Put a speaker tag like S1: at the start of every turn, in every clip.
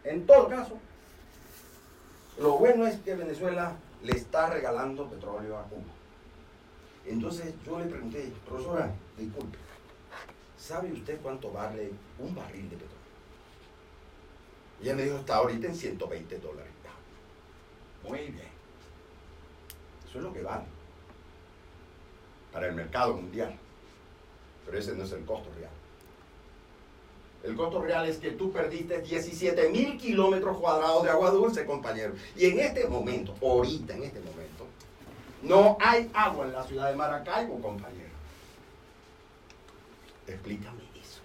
S1: En todo caso, lo bueno es que Venezuela le está regalando petróleo a Cuba. Entonces yo le pregunté, profesora, disculpe, ¿sabe usted cuánto vale un barril de petróleo? Y ella me dijo, está ahorita en $120. Muy bien. Eso es lo que vale para el mercado mundial. Pero ese no es el costo real. El costo real es que tú perdiste 17.000 kilómetros cuadrados de agua dulce, compañero. Y en este momento, ahorita en este momento, no hay agua en la ciudad de Maracaibo, compañero. Explícame eso.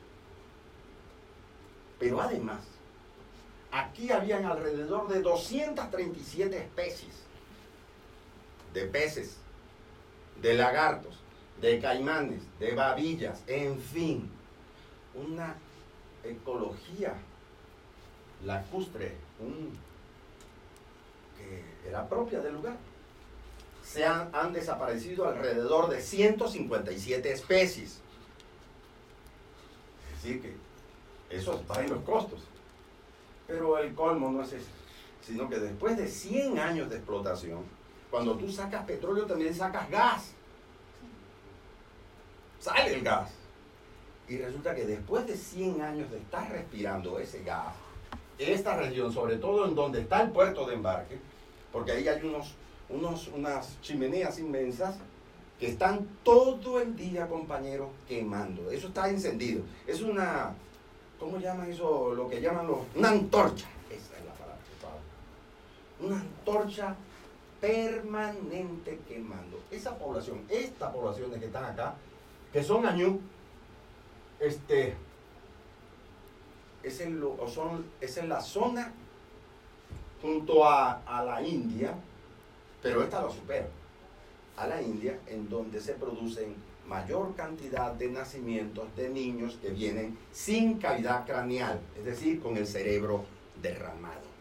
S1: Pero además, aquí habían alrededor de 237 especies de peces, de lagartos, de caimanes, de babillas, en fin, una ecología lacustre, que era propia del lugar. Han desaparecido alrededor de 157 especies. Es decir, que eso está en los costos. Pero el colmo no es ese, sino que después de 100 años de explotación, cuando tú sacas petróleo también sacas gas. Sale el gas. Y resulta que después de 100 años de estar respirando ese gas, esta región, sobre todo en donde está el puerto de embarque, porque ahí hay unas chimeneas inmensas que están todo el día, compañeros, quemando. Eso está encendido. Es una, ¿cómo llaman eso? Lo que llaman una antorcha. Esa es la palabra que una antorcha permanente quemando. Esa población, estas poblaciones que están acá, que son añú, es en la zona junto a la India, pero esta lo supera, a la India, en donde se producen mayor cantidad de nacimientos de niños que vienen sin cavidad craneal, es decir, con el cerebro derramado.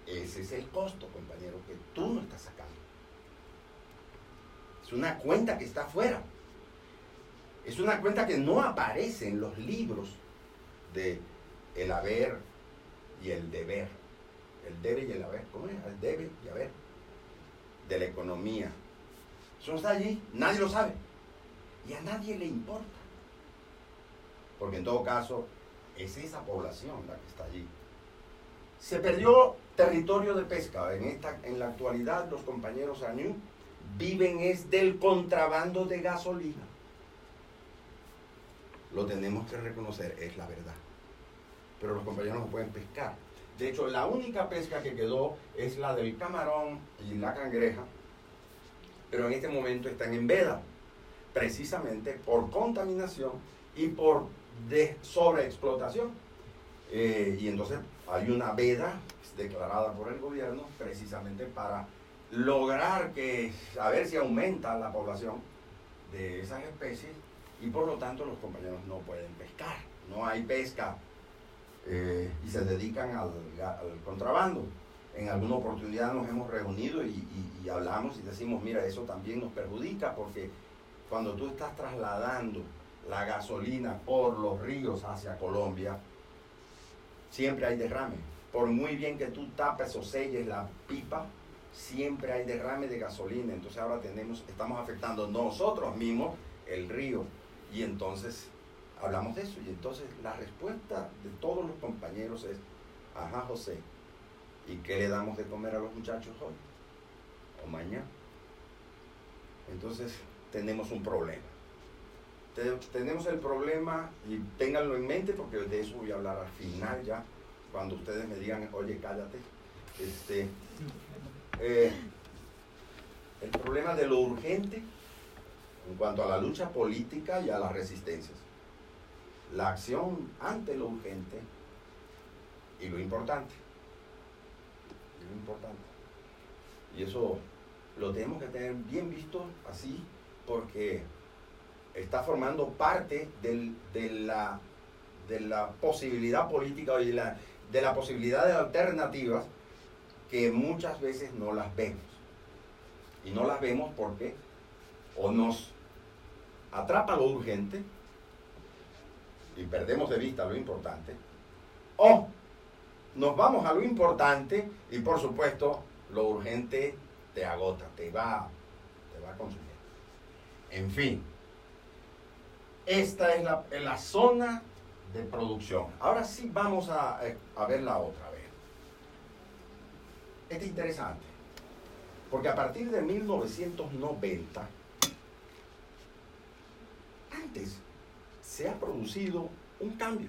S1: Ese es el costo, compañero, que tú no estás sacando. Es una cuenta que está afuera. Es una cuenta que no aparece en los libros de el haber y el deber. El debe y el haber. ¿Cómo es? El debe y haber. De la economía. Eso no está allí. Nadie lo sabe. Y a nadie le importa. Porque en todo caso, es esa población la que está allí. Se perdió territorio de pesca. En la actualidad, los compañeros añú viven es del contrabando de gasolina. Lo tenemos que reconocer, es la verdad. Pero los compañeros no pueden pescar. De hecho, la única pesca que quedó es la del camarón y la cangreja, pero en este momento están en veda, precisamente por contaminación y por sobreexplotación. Y entonces hay una veda declarada por el gobierno precisamente para lograr a ver si aumenta la población de esas especies, y por lo tanto los compañeros no pueden pescar, no hay pesca, y se dedican al contrabando. En alguna oportunidad nos hemos reunido y hablamos y decimos, mira, eso también nos perjudica, porque cuando tú estás trasladando la gasolina por los ríos hacia Colombia, siempre hay derrame. Por muy bien que tú tapes o selles la pipa, siempre hay derrame de gasolina. Entonces ahora estamos afectando nosotros mismos el río. Y entonces hablamos de eso. Y entonces la respuesta de todos los compañeros es, ajá, José, ¿y qué le damos de comer a los muchachos hoy o mañana? Entonces tenemos un problema. Tenemos el problema, y ténganlo en mente, porque de eso voy a hablar al final ya, cuando ustedes me digan, oye, cállate. El problema de lo urgente en cuanto a la lucha política y a las resistencias. La acción ante lo urgente y lo importante. Y eso lo tenemos que tener bien visto así, porque está formando parte de la posibilidad política y de la posibilidad de alternativas que muchas veces no las vemos. Y no las vemos porque o nos atrapa lo urgente y perdemos de vista lo importante, o nos vamos a lo importante y por supuesto lo urgente te agota, te va a consumir. En fin, esta es la zona de producción. Ahora sí vamos a ver la otra vez. Este es interesante, porque a partir de 1990, antes se ha producido un cambio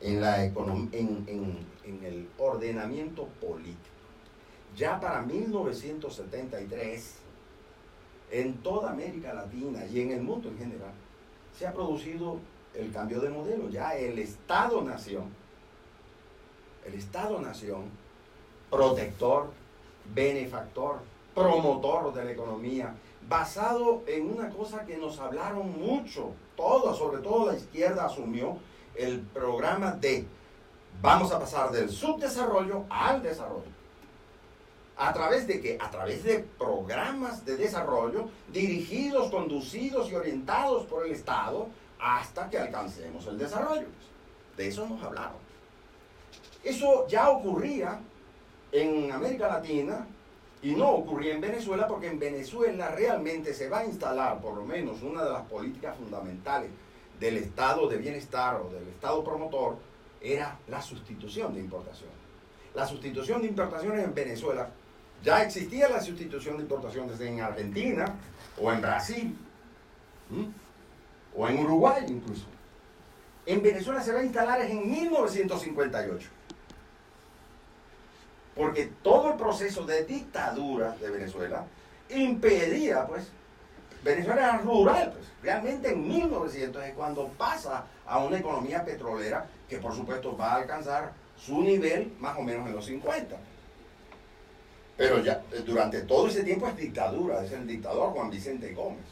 S1: en el ordenamiento político. Ya para 1973, en toda América Latina y en el mundo en general, se ha producido el cambio de modelo. Ya el Estado-nación, protector, benefactor, promotor de la economía, basado en una cosa que nos hablaron mucho, sobre todo la izquierda asumió el programa de vamos a pasar del subdesarrollo al desarrollo. ¿A través de qué? A través de programas de desarrollo dirigidos, conducidos y orientados por el Estado hasta que alcancemos el desarrollo. De eso nos hablaron. Eso ya ocurría en América Latina y no ocurría en Venezuela, porque en Venezuela realmente se va a instalar por lo menos una de las políticas fundamentales del estado de bienestar o del estado promotor, era la sustitución de importaciones. La sustitución de importaciones en Venezuela, ya existía la sustitución de importaciones en Argentina o en Brasil, o en Uruguay incluso. En Venezuela se va a instalar en 1958. Porque todo el proceso de dictadura de Venezuela impedía, pues, Venezuela era rural, pues, realmente en 1900 es cuando pasa a una economía petrolera que por supuesto va a alcanzar su nivel más o menos en los 50. Pero ya durante todo ese tiempo es dictadura, es el dictador Juan Vicente Gómez,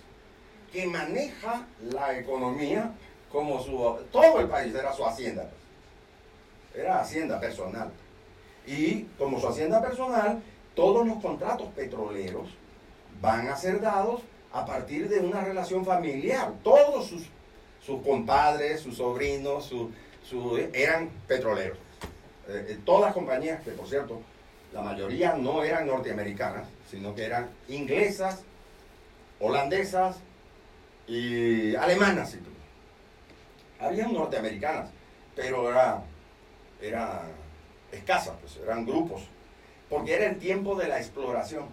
S1: que maneja la economía como todo el país era su hacienda, pues. Era hacienda personal. Y como su hacienda personal, todos los contratos petroleros van a ser dados a partir de una relación familiar. Todos sus compadres, sus sobrinos, eran petroleros. Todas las compañías, que por cierto, la mayoría no eran norteamericanas, sino que eran inglesas, holandesas y alemanas. Habían norteamericanas, pero era escasas, pues eran grupos, porque era el tiempo de la exploración,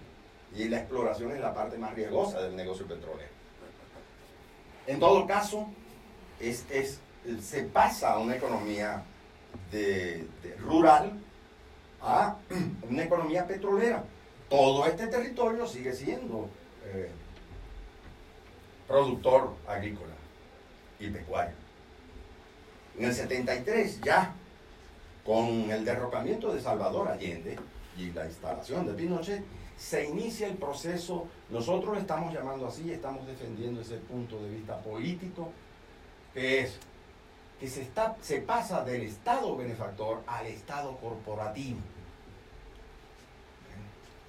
S1: y la exploración es la parte más riesgosa del negocio petrolero. En todo caso, se pasa a una economía rural a una economía petrolera. Todo este territorio sigue siendo productor agrícola y pecuario. En el 73 ya, con el derrocamiento de Salvador Allende y la instalación de Pinochet, se inicia el proceso. Nosotros lo estamos llamando así, estamos defendiendo ese punto de vista político, que es que se pasa del Estado benefactor al Estado corporativo.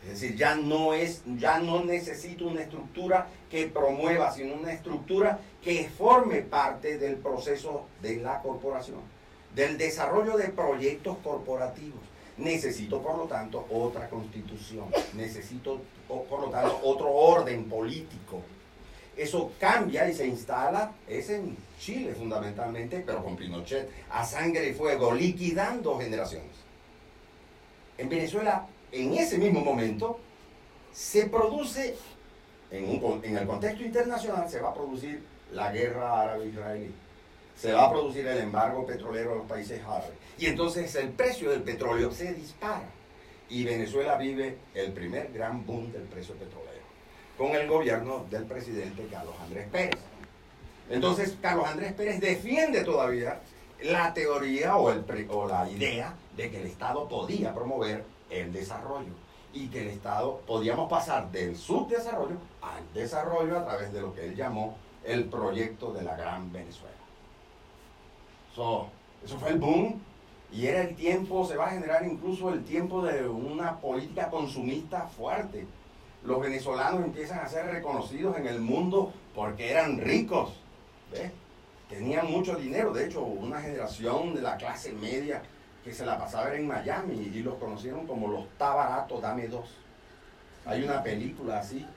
S1: Es decir, ya no necesito una estructura que promueva, sino una estructura que forme parte del proceso de la corporación, del desarrollo de proyectos corporativos. Necesito, por lo tanto, otra constitución. Necesito, por lo tanto, otro orden político. Eso cambia y se instala, es en Chile fundamentalmente, pero con Pinochet, a sangre y fuego, liquidando generaciones. En Venezuela, en ese mismo momento, se produce, en el contexto internacional, se va a producir la guerra árabe-israelí. Se va a producir el embargo petrolero a los países árabes. Y entonces el precio del petróleo se dispara. Y Venezuela vive el primer gran boom del precio petrolero, con el gobierno del presidente Carlos Andrés Pérez. Entonces Carlos Andrés Pérez defiende todavía la teoría o la idea de que el Estado podía promover el desarrollo y que el Estado podíamos pasar del subdesarrollo al desarrollo a través de lo que él llamó el proyecto de la Gran Venezuela. Eso fue el boom, y era el tiempo, se va a generar incluso el tiempo de una política consumista fuerte. Los venezolanos empiezan a ser reconocidos en el mundo porque eran ricos, ¿ves? Tenían mucho dinero. De hecho, una generación de la clase media que se la pasaba en Miami y los conocieron como los "Está barato, dame dos". Hay una película así.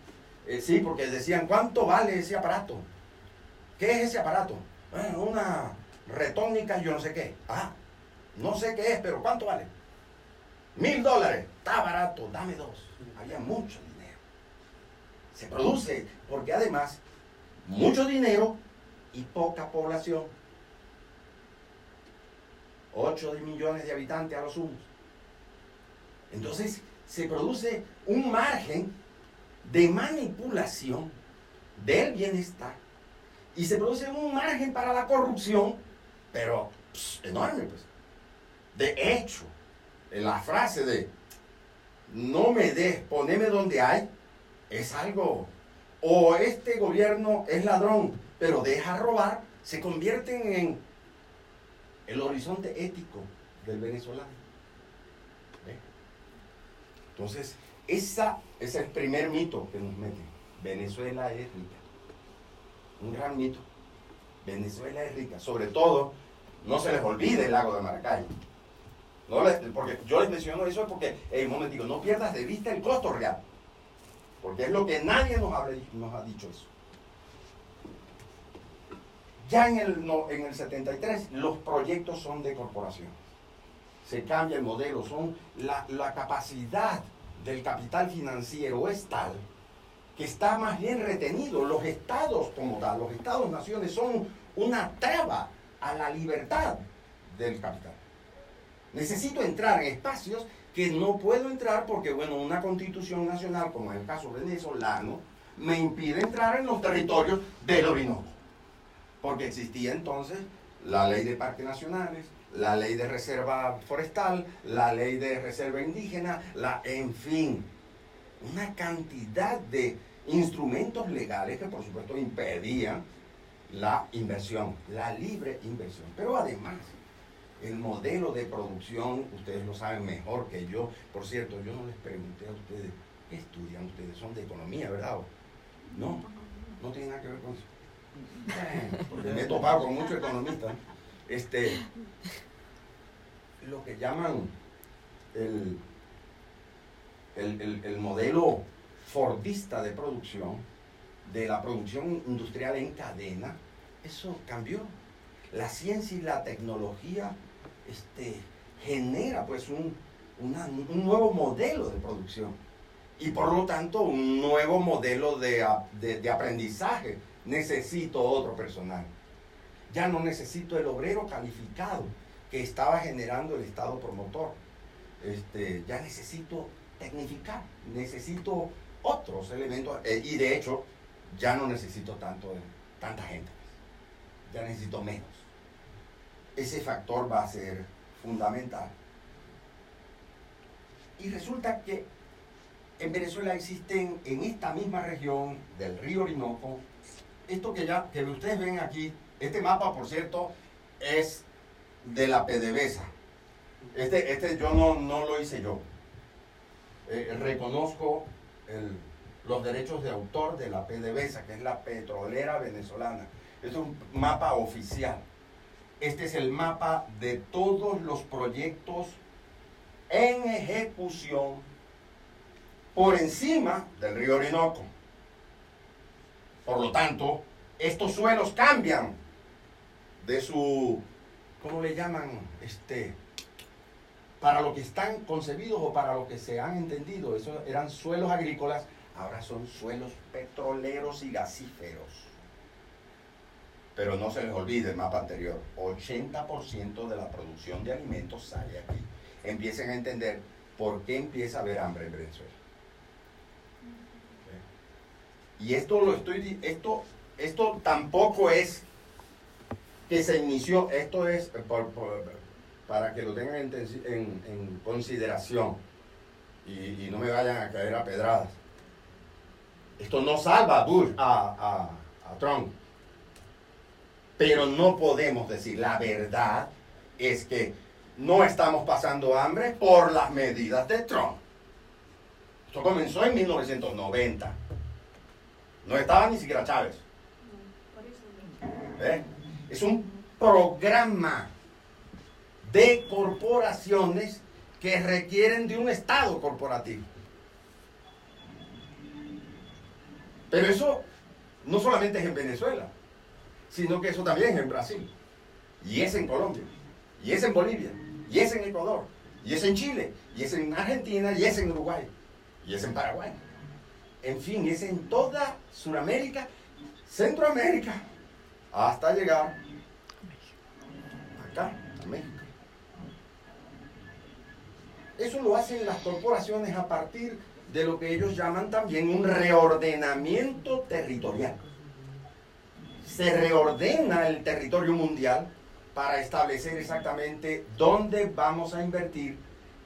S1: Sí, porque decían, ¿cuánto vale ese aparato? ¿Qué es ese aparato? Bueno, una retónica, yo no sé qué. Ah, no sé qué es, pero ¿cuánto vale? $1000. Está barato, dame dos. Había mucho dinero. Se produce, porque además, mucho dinero y poca población. 8 millones de habitantes a lo sumo. Entonces, se produce un margen de manipulación del bienestar y se produce un margen para la corrupción, pero enorme, pues. De hecho, la frase de "no me des, poneme donde hay", es algo, o este gobierno es ladrón, pero deja robar, se convierten en el horizonte ético del venezolano. ¿Ve? Entonces, ese es el primer mito que nos meten. Venezuela es rica. Un gran mito. Venezuela es rica. Sobre todo, no se les olvide el lago de Maracaibo. Porque yo les menciono eso porque, un momentico, no pierdas de vista el costo real. Porque es lo que nadie nos ha dicho eso. Ya en el 73 los proyectos son de corporación. Se cambia el modelo, la capacidad del capital financiero es tal que está más bien retenido. Los estados como tal, los estados-naciones son una traba a la libertad del capital. Necesito entrar en espacios que no puedo entrar porque, bueno, una constitución nacional, como es el caso venezolano, me impide entrar en los territorios del Orinoco. Porque existía entonces la ley de parques nacionales, la ley de reserva forestal, la ley de reserva indígena, en fin, una cantidad de instrumentos legales que por supuesto impedían la inversión, la libre inversión. Pero además, el modelo de producción, ustedes lo saben mejor que yo. Por cierto, yo no les pregunté a ustedes, ¿qué estudian ustedes? Son de economía, ¿verdad? No, no tiene nada que ver con eso. Porque me he topado con muchos economistas. Lo que llaman el modelo fordista de producción, de la producción industrial en cadena, eso cambió. La ciencia y la tecnología genera pues un nuevo modelo de producción y por lo tanto un nuevo modelo de aprendizaje. Necesito otro personal. Ya no necesito el obrero calificado que estaba generando el Estado promotor. Ya necesito tecnificar, necesito otros elementos y de hecho ya no necesito tanta gente, ya necesito menos. Ese factor va a ser fundamental. Y resulta que en Venezuela existen en esta misma región del río Orinoco, esto que ustedes ven aquí, este mapa por cierto es de la PDVSA. Yo no lo hice yo. Reconozco los derechos de autor de la PDVSA, que es la petrolera venezolana. Es un mapa oficial. Este es el mapa de todos los proyectos en ejecución por encima del río Orinoco. Por lo tanto, estos suelos cambian de su, ¿cómo le llaman? Para lo que están concebidos o para lo que se han entendido. Esos eran suelos agrícolas, ahora son suelos petroleros y gasíferos. Pero no se les olvide el mapa anterior, 80% de la producción de alimentos sale aquí. Empiecen a entender por qué empieza a haber hambre en Venezuela. Y esto tampoco es que se inició, esto es para que lo tengan en consideración y no me vayan a caer a pedradas. Esto no salva a Bush, a Trump. Pero no podemos decir, la verdad es que no estamos pasando hambre por las medidas de Trump. Esto comenzó en 1990. No estaba ni siquiera Chávez. Es un programa de corporaciones que requieren de un Estado corporativo. Pero eso no solamente es en Venezuela, sino que eso también es en Brasil, y es en Colombia, y es en Bolivia, y es en Ecuador, y es en Chile, y es en Argentina, y es en Uruguay, y es en Paraguay. En fin, es en toda Sudamérica, Centroamérica, hasta llegar acá, a México. Eso lo hacen las corporaciones a partir de lo que ellos llaman también un reordenamiento territorial. Se reordena el territorio mundial para establecer exactamente dónde vamos a invertir,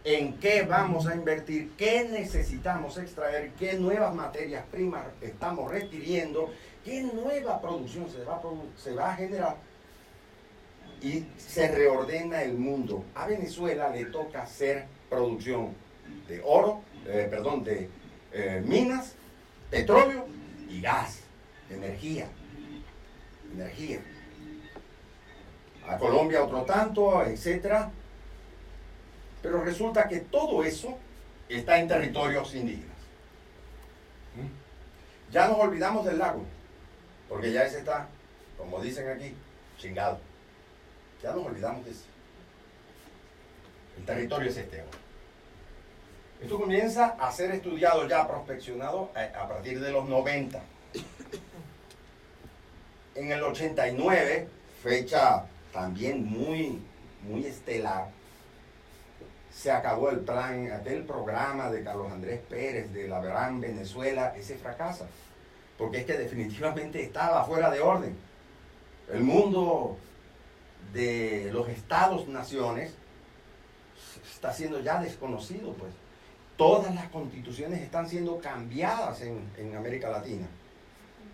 S1: en qué vamos a invertir, qué necesitamos extraer, qué nuevas materias primas estamos requiriendo, qué nueva producción se va a generar, y se reordena el mundo. A Venezuela le toca hacer producción de oro, de minas, petróleo y gas, energía. A Colombia otro tanto, etcétera. Pero resulta que todo eso está en territorios indígenas. Ya nos olvidamos del lago, porque ya ese está, como dicen aquí, chingado. Ya nos olvidamos de eso. El territorio es este ahora. Esto comienza a ser estudiado, ya prospeccionado a partir de los 90. En el 89, fecha también muy estelar, se acabó el plan, aquel programa de Carlos Andrés Pérez de la Gran Venezuela, ese fracasa, porque es que definitivamente estaba fuera de orden. El mundo de los estados-naciones está siendo ya desconocido, pues. Todas las constituciones están siendo cambiadas en América Latina,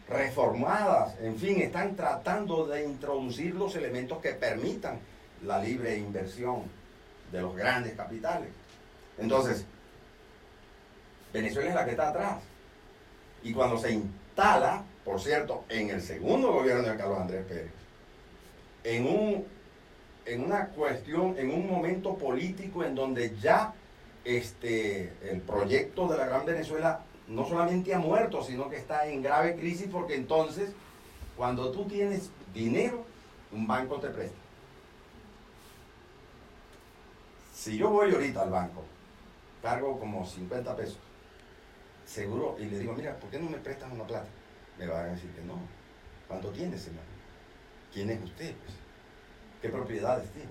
S1: reformadas, en fin, están tratando de introducir los elementos que permitan la libre inversión de los grandes capitales. Entonces, Venezuela es la que está atrás. Y cuando se instala, por cierto, en el segundo gobierno de Carlos Andrés Pérez, en una cuestión, en un momento político en donde ya el proyecto de la Gran Venezuela no solamente ha muerto, sino que está en grave crisis, porque entonces, cuando tú tienes dinero, un banco te presta. Si yo voy ahorita al banco, cargo como 50 pesos, seguro, y le digo, mira, ¿por qué no me prestas una plata? Me van a decir que no. ¿Cuánto tiene, señor? ¿Quién es usted, pues? ¿Qué propiedades tiene?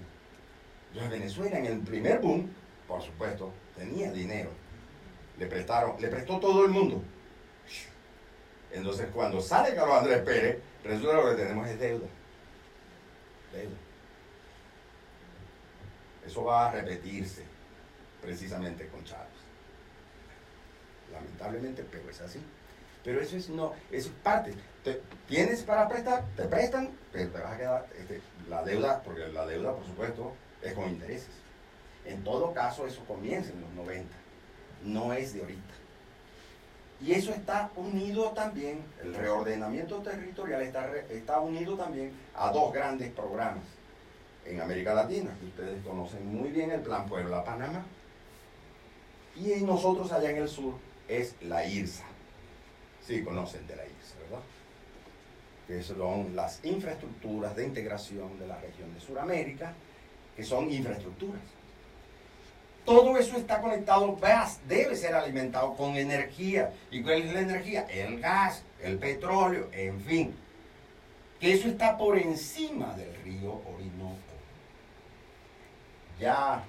S1: Entonces Venezuela en el primer boom, por supuesto, tenía dinero. Le prestó todo el mundo. Entonces cuando sale Carlos Andrés Pérez, resulta que lo que tenemos es deuda. Eso va a repetirse precisamente con Chávez. Lamentablemente, pero es así. Pero eso es parte. Tienes para prestar, te prestan, pero te vas a quedar la deuda, porque la deuda, por supuesto, es con intereses. En todo caso, eso comienza en los 90, no es de ahorita. Y eso está unido también, el reordenamiento territorial está unido también a dos grandes programas en América Latina, que ustedes conocen muy bien, el Plan Puebla-Panamá, y nosotros allá en el sur es la IRSA. Sí, conocen de la IRSA, ¿verdad? Que son las infraestructuras de integración de la región de Sudamérica, que son infraestructuras. Todo eso está conectado, debe ser alimentado con energía. ¿Y cuál es la energía? El gas, el petróleo, en fin. Que eso está por encima del río Orinoco. Ya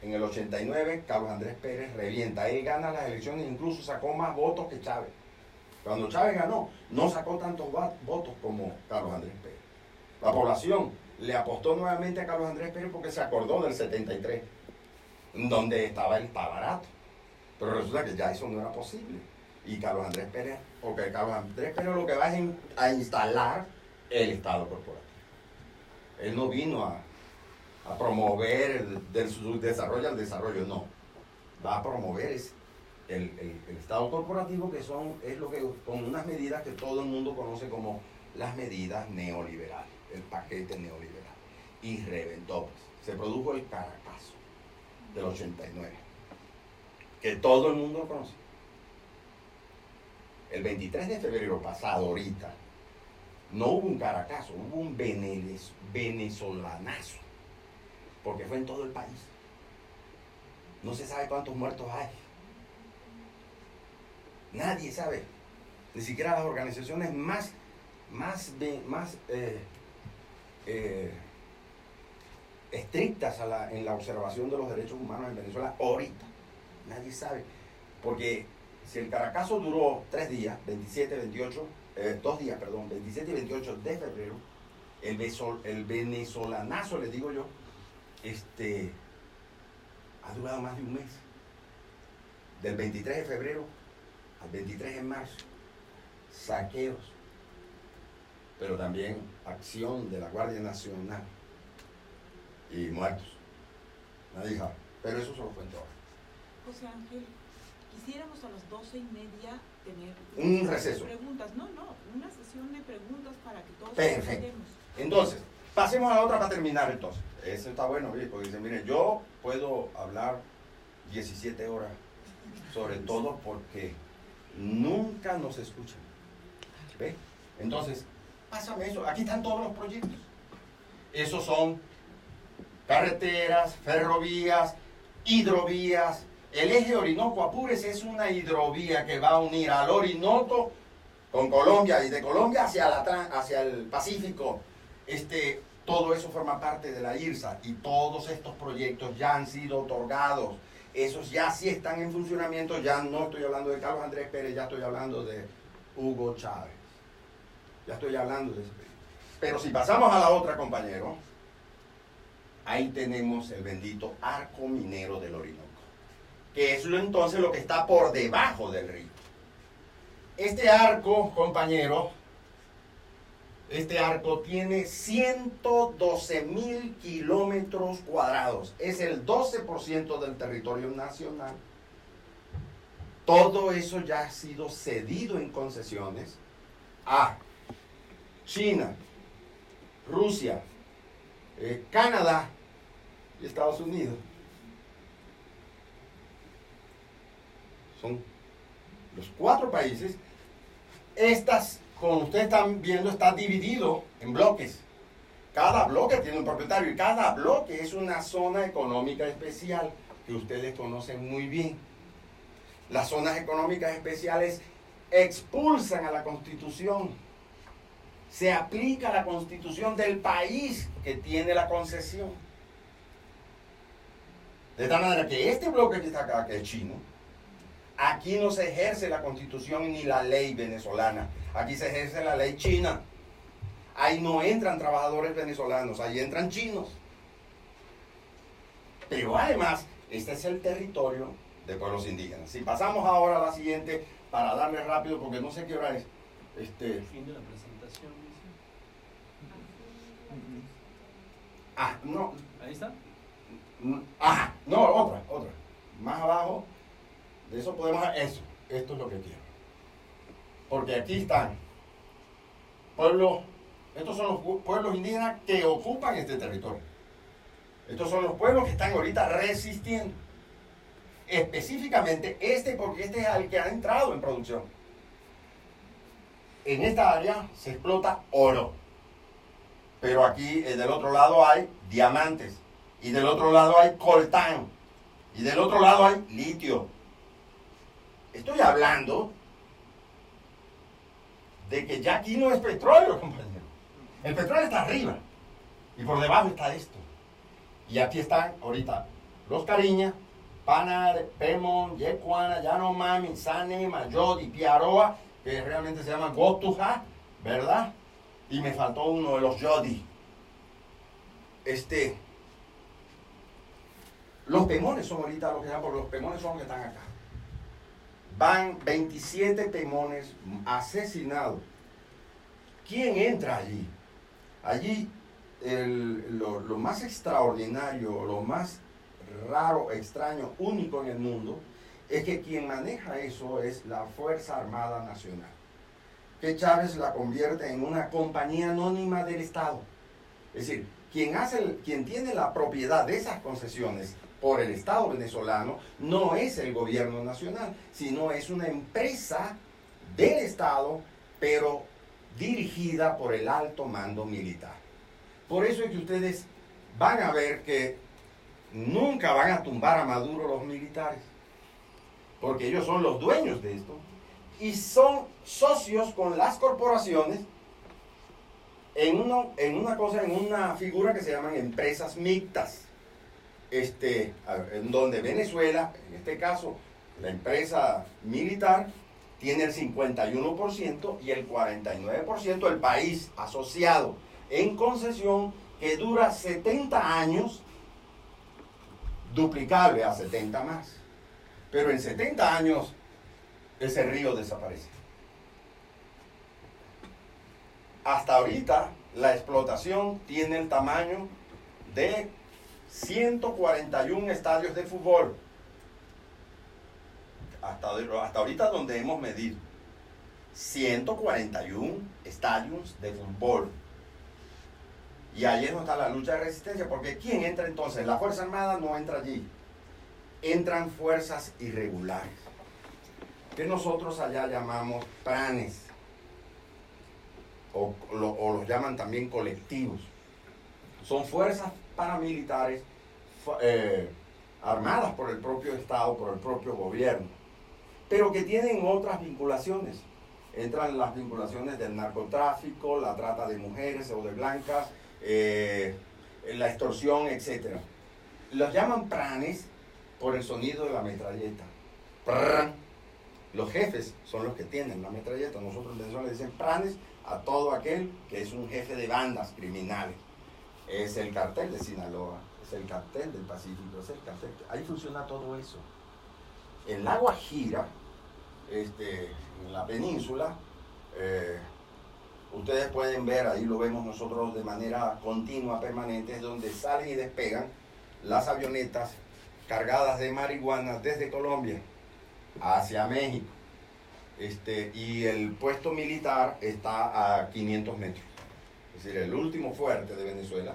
S1: en el 89, Carlos Andrés Pérez revienta. Él gana las elecciones, incluso sacó más votos que Chávez. Cuando Chávez ganó, no sacó tantos votos como Carlos Andrés Pérez. La población le apostó nuevamente a Carlos Andrés Pérez porque se acordó del 73, donde estaba el barato. Pero resulta que ya eso no era posible. Y Carlos Andrés Pérez lo que va es a instalar el Estado corporativo. Él no vino a promover su desarrollo al desarrollo, no. Va a promover el Estado corporativo, que es lo que, con unas medidas que todo el mundo conoce como las medidas neoliberales, el paquete neoliberal. Y reventó, pues. se produjo el Caracazo del 89, que todo el mundo conoce. El 23 de febrero pasado, ahorita, no hubo un Caracazo, hubo un venezolanazo, porque fue en todo el país. No se sabe cuántos muertos hay. Nadie sabe. Ni siquiera las organizaciones más estrictas en la observación de los derechos humanos en Venezuela ahorita. Nadie sabe. Porque si el Caracazo duró 3 días, 27 y 28 de febrero, el venezolanazo, les digo yo, ha durado más de un mes. Del 23 de febrero al 23 de marzo. Saqueos, pero también acción de la Guardia Nacional y muertos. Nadie sabe, pero eso se lo cuento ahora.
S2: José Ángel, quisiéramos a las 12:30 tener
S1: un receso.
S2: Preguntas, una sesión de preguntas para que todos
S1: perfecto. Entonces, pasemos a la otra para terminar entonces. Eso está bueno, porque dicen, miren, yo puedo hablar 17 horas, sobre todo porque nunca nos escuchan. ¿Ve? Entonces, pásame eso. Aquí están todos los proyectos. Esos son carreteras, ferrovías, hidrovías. El eje Orinoco-Apures es una hidrovía que va a unir al Orinoco con Colombia y de Colombia hacia el Pacífico. Todo eso forma parte de la IRSA y todos estos proyectos ya han sido otorgados. Esos ya sí están en funcionamiento. Ya no estoy hablando de Carlos Andrés Pérez, ya estoy hablando de Hugo Chávez. Ya estoy hablando de eso. Pero si pasamos a la otra, compañero, ahí tenemos el bendito arco minero del Orinoco, que es entonces lo que está por debajo del río. Este arco, compañero, tiene 112.000 kilómetros cuadrados. Es el 12% del territorio nacional. Todo eso ya ha sido cedido en concesiones a China, Rusia, Canadá y Estados Unidos. Son los 4 países. Como ustedes están viendo, está dividido en bloques. Cada bloque tiene un propietario y cada bloque es una zona económica especial que ustedes conocen muy bien. Las zonas económicas especiales expulsan a la Constitución. Se aplica la Constitución del país que tiene la concesión. De tal manera que este bloque que está acá, que es chino, aquí no se ejerce la Constitución ni la ley venezolana. Aquí se ejerce la ley china. Ahí no entran trabajadores venezolanos, ahí entran chinos. Pero además, este es el territorio de pueblos indígenas. Si pasamos ahora a la siguiente, para darle rápido, porque no sé qué hora es.
S3: Fin de la presentación, dice.
S1: No.
S3: Ahí está.
S1: No, otra. Más abajo, de eso podemos hacer eso. Esto es lo que quiero. Porque aquí están pueblos, estos son los pueblos indígenas que ocupan este territorio. Estos son los pueblos que están ahorita resistiendo. Específicamente porque este es el que ha entrado en producción. En esta área se explota oro. Pero aquí del otro lado hay diamantes. Y del otro lado hay coltán. Y del otro lado hay litio. Estoy hablando de que ya aquí no es petróleo, compañero. El petróleo está arriba. Y por debajo está esto. Y aquí están ahorita los Cariñas, Panare, Pemon, Yecuana, Yanomami, Sane, Mayodi, Piaroa, que realmente se llama Gotuja, ¿verdad? Y me faltó uno de los Yodi. Los Pemones son ahorita los que están, porque los Pemones son los que están acá. Van 27 Pemones asesinados. ¿Quién entra allí? Allí lo más extraordinario, lo más raro, extraño, único en el mundo, es que quien maneja eso es la Fuerza Armada Nacional, que Chávez la convierte en una compañía anónima del Estado. Es decir, quien tiene la propiedad de esas concesiones por el Estado venezolano no es el gobierno nacional, sino es una empresa del Estado, pero dirigida por el alto mando militar. Por eso es que ustedes van a ver que nunca van a tumbar a Maduro los militares, porque ellos son los dueños de esto y son socios con las corporaciones en una figura que se llaman empresas mixtas, en donde Venezuela, en este caso la empresa militar, tiene el 51% y el 49% el país asociado en concesión, que dura 70 años, duplicable a 70 más. Pero en 70 años ese río desaparece. Hasta ahorita la explotación tiene el tamaño de 141 estadios de fútbol. Hasta ahorita donde hemos medido 141 estadios de fútbol. Y ahí es donde está la lucha de resistencia, porque ¿quién entra entonces? La Fuerza Armada no entra allí. Entran fuerzas irregulares, que nosotros allá llamamos pranes, o los llaman también colectivos. Son fuerzas paramilitares armadas por el propio Estado, por el propio gobierno, pero que tienen otras vinculaciones. Entran las vinculaciones del narcotráfico, la trata de mujeres o de blancas, la extorsión, etc. Los llaman pranes por el sonido de la metralleta. Prrr. Los jefes son los que tienen la metralleta. Nosotros en Venezuela le dicen pranes a todo aquel que es un jefe de bandas criminales. Es el cartel de Sinaloa, es el cartel del Pacífico, es el cartel. Ahí funciona todo eso. En La Guajira, en la península, ustedes pueden ver, ahí lo vemos nosotros de manera continua, permanente, es donde salen y despegan las avionetas cargadas de marihuana desde Colombia hacia México. Y el puesto militar está a 500 metros. Es decir, el último fuerte de Venezuela,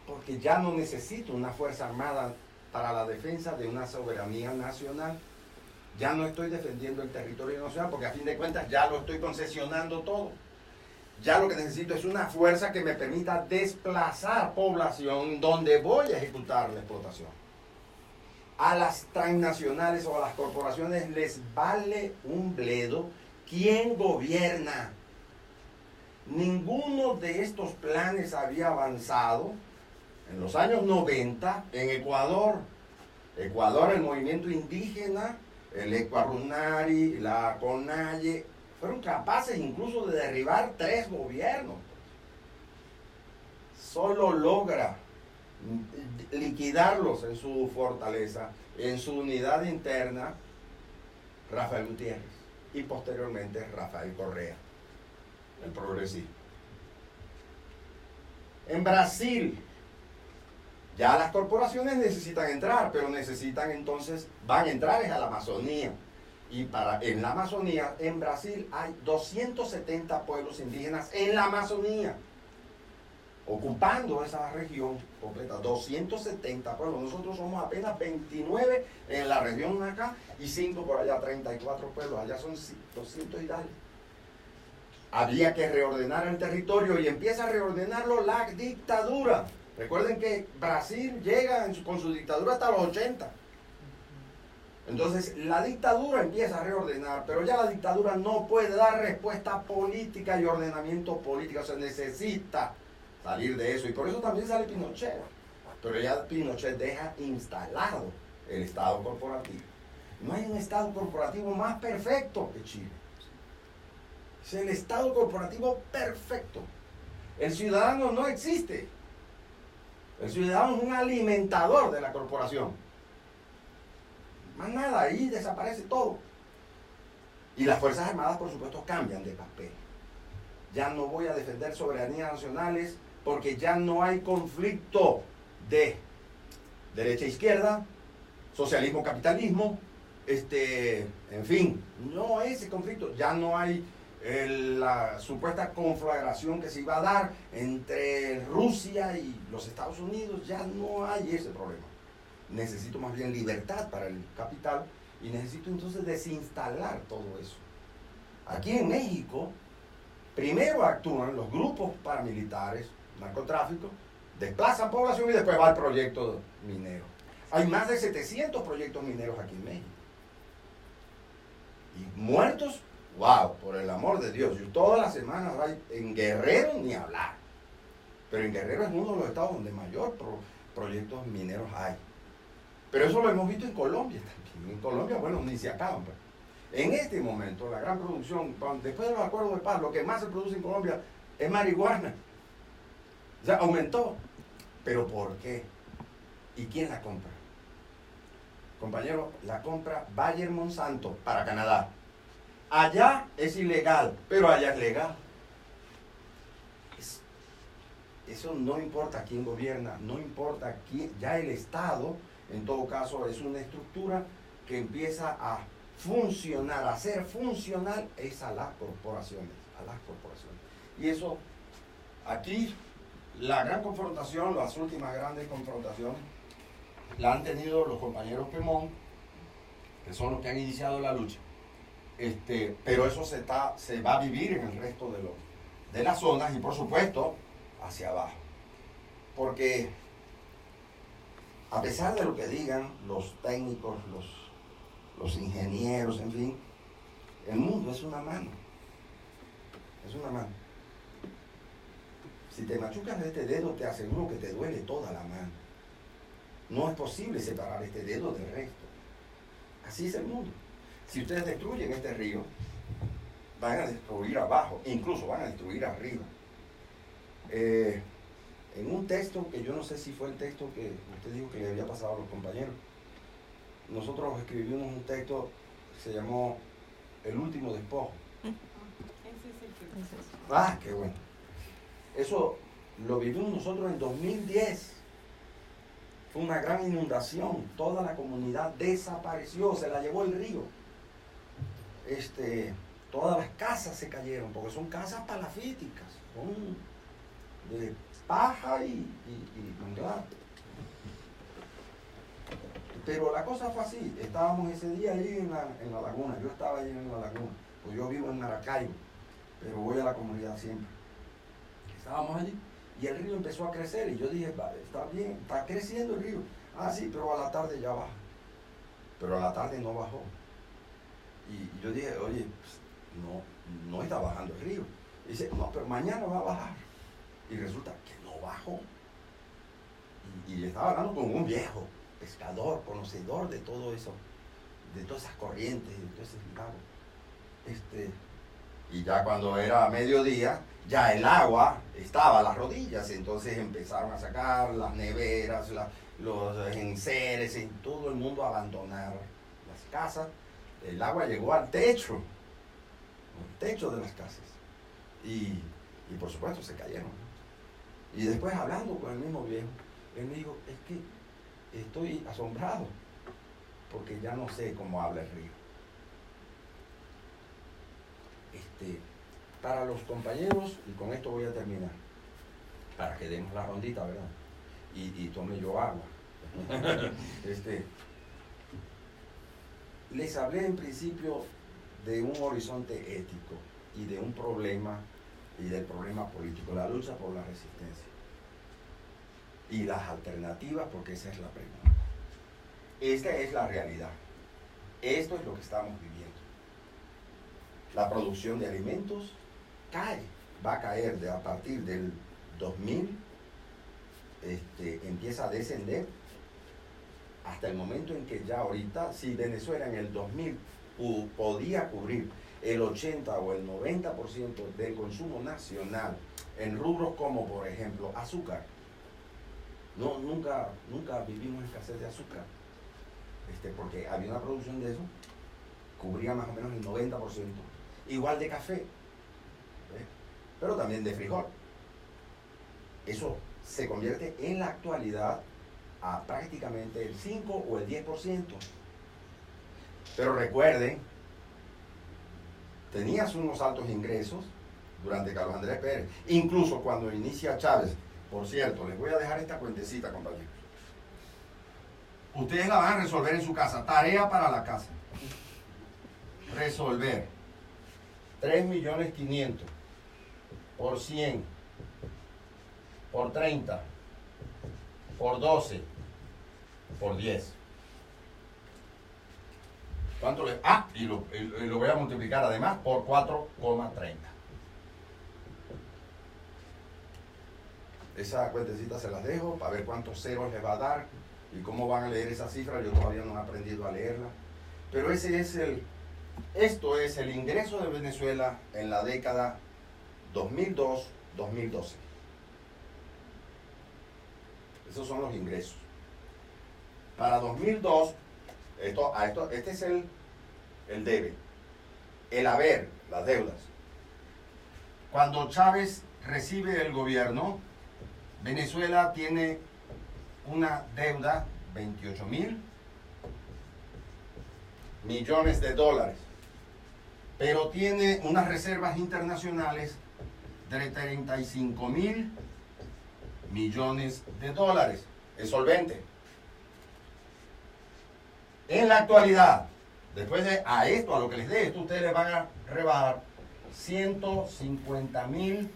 S1: porque ya no necesito una fuerza armada para la defensa de una soberanía nacional. Ya no estoy defendiendo el territorio nacional, porque a fin de cuentas ya lo estoy concesionando todo. Ya lo que necesito es una fuerza que me permita desplazar población donde voy a ejecutar la explotación. A las transnacionales o a las corporaciones les vale un bledo quién gobierna. Ninguno de estos planes había avanzado en los años 90 en Ecuador. Ecuador, el movimiento indígena, el Ecuarunari, la CONAIE, fueron capaces incluso de derribar 3 gobiernos. Solo logra liquidarlos en su fortaleza, en su unidad interna, Rafael Gutiérrez y posteriormente Rafael Correa, el progresista. En Brasil, ya las corporaciones necesitan entrar, pero necesitan entonces, van a entrar a la Amazonía. Y en la Amazonía, en Brasil, hay 270 pueblos indígenas en la Amazonía, ocupando esa región completa, 270 pueblos. Nosotros somos apenas 29 en la región acá y 5 por allá, 34 pueblos, allá son 200 y tal. Había que reordenar el territorio y empieza a reordenarlo la dictadura. Recuerden que Brasil llega con su dictadura hasta los 80. Entonces la dictadura empieza a reordenar, pero ya la dictadura no puede dar respuesta política y ordenamiento político. Se necesita salir de eso, y por eso también sale Pinochet. Pero ya Pinochet deja instalado el Estado corporativo. No hay un Estado corporativo más perfecto que Chile. Es el Estado corporativo perfecto. El ciudadano no existe. El ciudadano es un alimentador de la corporación. Más nada, ahí desaparece todo. Y las Fuerzas Armadas, por supuesto, cambian de papel. Ya no voy a defender soberanías nacionales porque ya no hay conflicto de derecha-izquierda, socialismo-capitalismo, en fin, no ese conflicto. Ya no hay la supuesta conflagración que se iba a dar entre Rusia y los Estados Unidos, ya no hay ese problema. Necesito más bien libertad para el capital y necesito entonces desinstalar todo eso. Aquí en México, primero actúan los grupos paramilitares, narcotráfico, desplazan población y después va el proyecto minero. Hay más de 700 proyectos mineros aquí en México. Y muertos, wow, por el amor de Dios. Yo todas las semanas hay, en Guerrero ni hablar. Pero en Guerrero es uno de los estados donde mayor proyectos mineros hay. Pero eso lo hemos visto en Colombia también. En Colombia, bueno, ni se acaban. Pues. En este momento, la gran producción, después de los acuerdos de paz, lo que más se produce en Colombia es marihuana. O sea, aumentó. ¿Pero por qué? ¿Y quién la compra? Compañero, la compra Bayer Monsanto para Canadá. Allá es ilegal, pero allá es legal. Eso no importa quién gobierna, no importa quién, ya el Estado, en todo caso, es una estructura que empieza a funcionar, a ser funcional, es a las corporaciones, Y eso, aquí, la gran confrontación, las últimas grandes confrontaciones, la han tenido los compañeros Pemón, que son los que han iniciado la lucha. Pero eso se va a vivir en el resto de las zonas y, por supuesto, hacia abajo. Porque, a pesar de lo que digan los técnicos, los ingenieros, en fin, el mundo es una mano. Es una mano. Si te machucas este dedo, te aseguro que te duele toda la mano. No es posible separar este dedo del resto. Así es el mundo. Si ustedes destruyen este río, van a destruir abajo, e incluso van a destruir arriba. En un texto, que yo no sé si fue el texto que usted dijo que le había pasado a los compañeros, nosotros escribimos un texto que se llamó El último despojo. Ah, qué bueno. Eso lo vivimos nosotros en 2010. Fue una gran inundación. Toda la comunidad desapareció, se la llevó el río. Todas las casas se cayeron, porque son casas palafíticas, son de paja y manglar. Pero la cosa fue así. Estábamos ese día ahí en la laguna. Yo estaba ahí en la laguna, pues yo vivo en Maracaibo, pero voy a la comunidad siempre. Estábamos allí y el río empezó a crecer y yo dije, vale, está bien, está creciendo el río. Ah, sí, pero a la tarde ya baja. Pero a la tarde no bajó. Y yo dije, oye, pues, no está bajando el río. Y dice, no, pero mañana va a bajar. Y resulta que no bajó. Y estaba hablando con un viejo pescador, conocedor de todo eso, de todas esas corrientes, de todo ese lago. Y ya cuando era mediodía, ya el agua estaba a las rodillas, entonces empezaron a sacar las neveras, los enseres, y todo el mundo a abandonar las casas. El agua llegó al techo de las casas. Y por supuesto se cayeron. Y después hablando con el mismo viejo, él me dijo, es que estoy asombrado, porque ya no sé cómo habla el río. Para los compañeros, y con esto voy a terminar, para que demos la rondita, ¿verdad? Y tome yo agua. Les hablé en principio de un horizonte ético y de un problema y del problema político, la lucha por la resistencia y las alternativas, porque esa es la pregunta. Esta es la realidad. Esto es lo que estamos viviendo. La producción de alimentos va a caer a partir del 2000, empieza a descender hasta el momento en que ya ahorita, si Venezuela en el 2000 podía cubrir el 80 o el 90% del consumo nacional en rubros como, por ejemplo, azúcar. Nunca vivimos escasez de azúcar, porque había una producción de eso, cubría más o menos el 90%. Igual de café, pero también de frijol. Eso se convierte en la actualidad a prácticamente el 5 o el 10%. Pero recuerden tenías unos altos ingresos durante Carlos Andrés Pérez. Incluso cuando inicia Chávez, por cierto, les voy a dejar esta cuentecita, compañeros. Ustedes la van a resolver en su casa. Tarea para la casa. Resolver 3.500.000 por 100 por 30 por 12 por 10. ¿Cuánto le? Ah, y lo voy a multiplicar además por 4,30. Esa cuentecita se las dejo para ver cuántos ceros les va a dar y cómo van a leer esa cifra. Yo todavía no he aprendido a leerla. Pero esto es el ingreso de Venezuela en la década 2002-2012. Esos son los ingresos. Para 2002, este es el debe. El haber, las deudas. Cuando Chávez recibe el gobierno, Venezuela tiene una deuda, 28.000 millones de dólares, pero tiene unas reservas internacionales de 35.000 millones de dólares. Es solvente. En la actualidad, después de a lo que les dé esto, ustedes le van a rebajar 150.000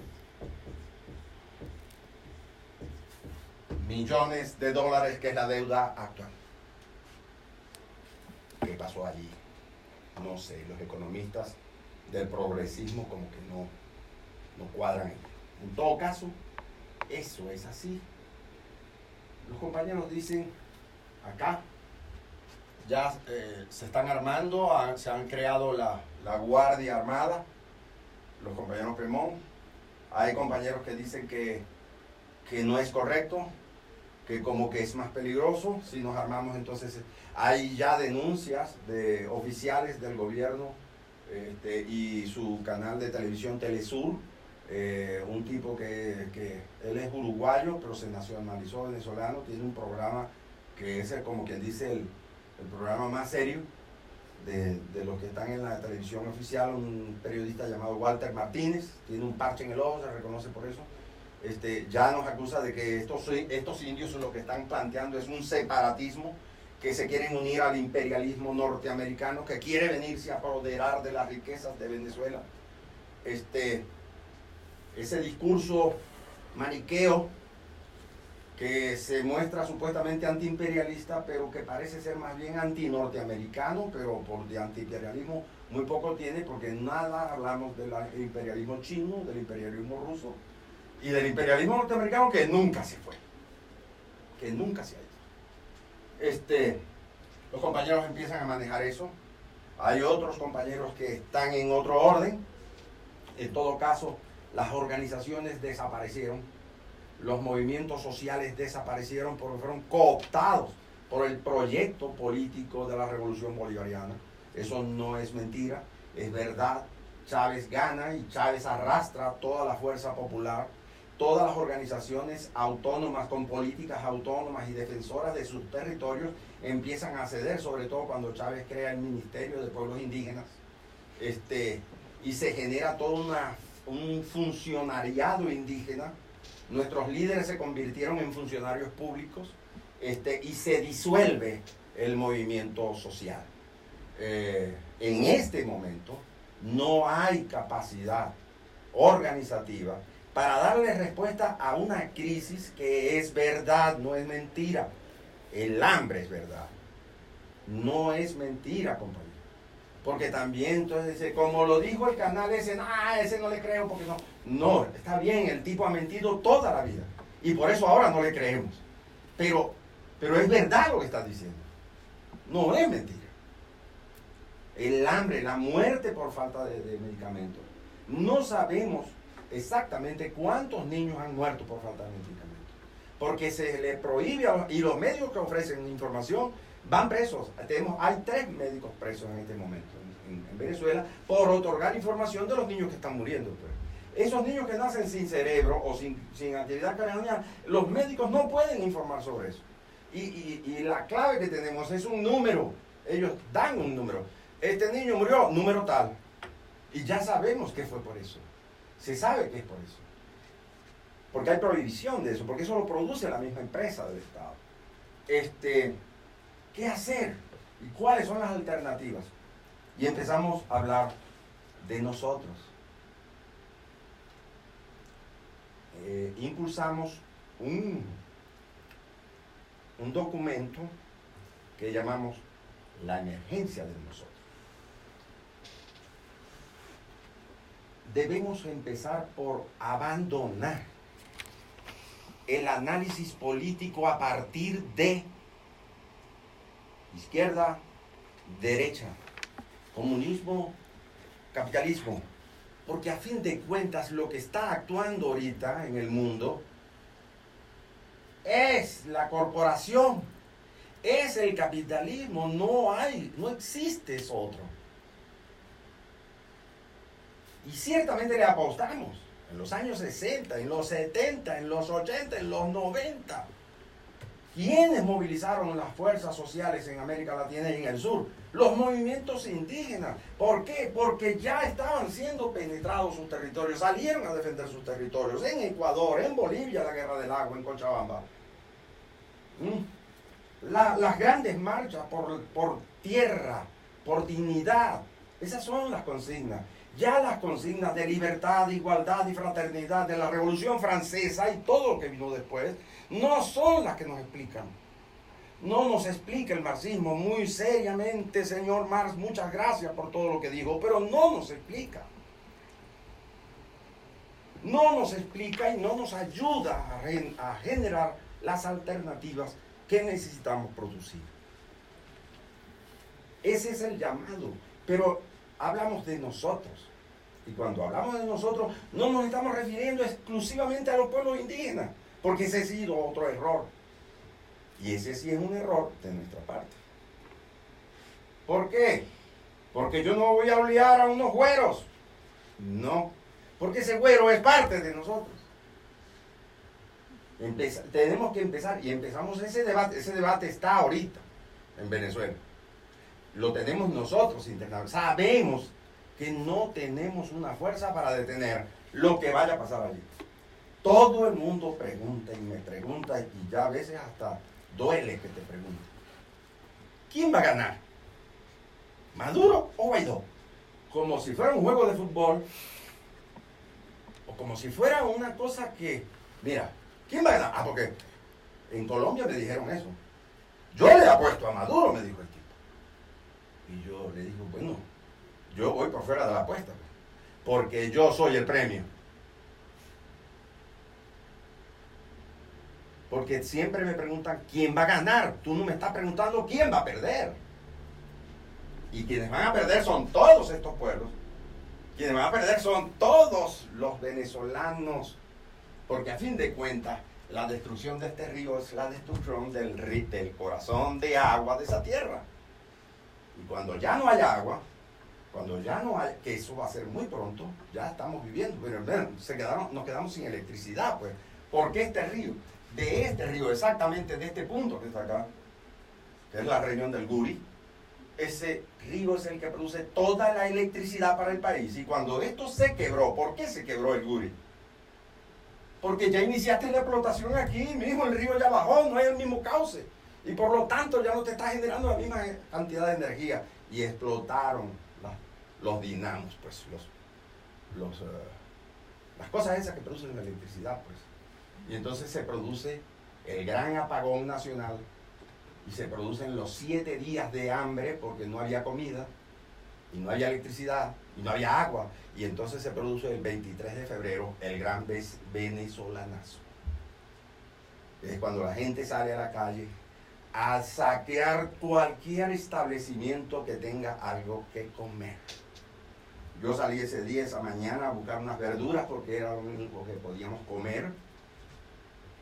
S1: millones de dólares, que es la deuda actual. ¿Qué pasó allí? No sé, los economistas del progresismo como que no cuadran. En todo caso, eso es así. Los compañeros dicen, acá ya se están armando, se han creado la Guardia Armada, los compañeros Pemón. Hay compañeros que dicen que no es correcto, que como que es más peligroso si nos armamos. Entonces hay ya denuncias de oficiales del gobierno y su canal de televisión Telesur, un tipo que él es uruguayo pero se nacionalizó venezolano, tiene un programa que es como quien dice el programa más serio de los que están en la televisión oficial, un periodista llamado Walter Martínez, tiene un parche en el ojo, se reconoce por eso. Ya nos acusa de que estos indios lo que están planteando es un separatismo, que se quieren unir al imperialismo norteamericano, que quiere venirse a apoderar de las riquezas de Venezuela. Ese discurso maniqueo que se muestra supuestamente antiimperialista, pero que parece ser más bien antinorteamericano, pero de antiimperialismo muy poco tiene, porque nada hablamos del imperialismo chino, del imperialismo ruso y del imperialismo norteamericano, que nunca se fue, que nunca se ha ido. Los compañeros empiezan a manejar eso. Hay otros compañeros que están en otro orden. En todo caso, las organizaciones desaparecieron, los movimientos sociales desaparecieron porque fueron cooptados por el proyecto político de la Revolución Bolivariana. Eso no es mentira, es verdad. Chávez gana y Chávez arrastra toda la fuerza popular. Todas las organizaciones autónomas, con políticas autónomas y defensoras de sus territorios, empiezan a ceder, sobre todo cuando Chávez crea el Ministerio de Pueblos Indígenas, y se genera todo un funcionariado indígena. Nuestros líderes se convirtieron en funcionarios públicos, y se disuelve el movimiento social. En este momento no hay capacidad organizativa para darle respuesta a una crisis que es verdad, no es mentira. El hambre es verdad, no es mentira, compañero. Porque también, entonces, dice, como lo dijo el canal ese, ese no le creo porque no. No, está bien, el tipo ha mentido toda la vida y por eso ahora no le creemos. Pero es verdad lo que está diciendo, no es mentira. El hambre, la muerte por falta de medicamentos. No sabemos exactamente cuántos niños han muerto por falta de medicamentos, porque se le prohíbe y los médicos que ofrecen información van presos. Hay 3 médicos presos en este momento en Venezuela por otorgar información de los niños que están muriendo. Esos niños que nacen sin cerebro o sin actividad craneal, los médicos no pueden informar sobre eso. Y la clave que tenemos es un número. Ellos dan un número. Este niño murió, número tal. Y ya sabemos que fue por eso. Se sabe que es por eso. Porque hay prohibición de eso, porque eso lo produce la misma empresa del Estado. ¿Qué hacer? ¿Y cuáles son las alternativas? Y empezamos a hablar de nosotros. Impulsamos un documento que llamamos la emergencia de nosotros. Debemos empezar por abandonar el análisis político a partir de izquierda, derecha, comunismo, capitalismo, porque a fin de cuentas lo que está actuando ahorita en el mundo es la corporación, es el capitalismo, no existe eso otro. Y ciertamente le apostamos en los años 60, en los 70, en los 80, en los 90. ¿Quiénes movilizaron las fuerzas sociales en América Latina y en el sur? Los movimientos indígenas. ¿Por qué? Porque ya estaban siendo penetrados sus territorios, salieron a defender sus territorios. En Ecuador, en Bolivia, la guerra del agua, en Cochabamba. Las grandes marchas por tierra, por dignidad, esas son las consignas. Ya las consignas de libertad, igualdad y fraternidad de la Revolución Francesa y todo lo que vino después, no son las que nos explican. No nos explica el marxismo muy seriamente, señor Marx, muchas gracias por todo lo que dijo, pero no nos explica. No nos explica y no nos ayuda a generar las alternativas que necesitamos producir. Ese es el llamado, pero hablamos de nosotros. Y cuando hablamos de nosotros, no nos estamos refiriendo exclusivamente a los pueblos indígenas, porque ese ha sido otro error. Y ese sí es un error de nuestra parte. ¿Por qué? Porque yo no voy a obligar a unos güeros. No, porque ese güero es parte de nosotros. Tenemos que empezar, y empezamos ese debate está ahorita en Venezuela. Lo tenemos nosotros internamente. Sabemos que no tenemos una fuerza para detener lo que vaya a pasar allí. Todo el mundo pregunta y me pregunta, y ya a veces hasta duele que te pregunten. ¿Quién va a ganar? ¿Maduro o Guaidó? Como si fuera un juego de fútbol, o como si fuera una cosa que, mira, ¿quién va a ganar? Porque en Colombia me dijeron eso. Yo le apuesto a Maduro, me dijo el tipo. Y yo le digo, bueno, yo voy por fuera de la apuesta, porque yo soy el premio. Porque siempre me preguntan quién va a ganar. Tú no me estás preguntando quién va a perder. Y quienes van a perder son todos estos pueblos. Quienes van a perder son todos los venezolanos. Porque a fin de cuentas, la destrucción de este río es la destrucción del corazón de agua de esa tierra. Y cuando ya no haya agua, cuando ya no haya, que eso va a ser muy pronto, ya estamos viviendo, pero nos quedamos sin electricidad, pues. ¿Por qué este río? De este río, exactamente de este punto que está acá, que es la región del Guri, ese río es el que produce toda la electricidad para el país. Y cuando esto se quebró, ¿por qué se quebró el Guri? Porque ya iniciaste la explotación aquí mismo, el río ya bajó, no hay el mismo cauce. Y por lo tanto ya no te está generando la misma cantidad de energía. Y explotaron los dinamos, pues, las cosas esas que producen la electricidad, pues. Y entonces se produce el gran apagón nacional y se producen los 7 días de hambre porque no había comida y no había electricidad y no había agua. Y entonces se produce el 23 de febrero el gran venezolanazo. Es cuando la gente sale a la calle a saquear cualquier establecimiento que tenga algo que comer. Yo salí ese día, esa mañana, a buscar unas verduras porque era lo único que podíamos comer.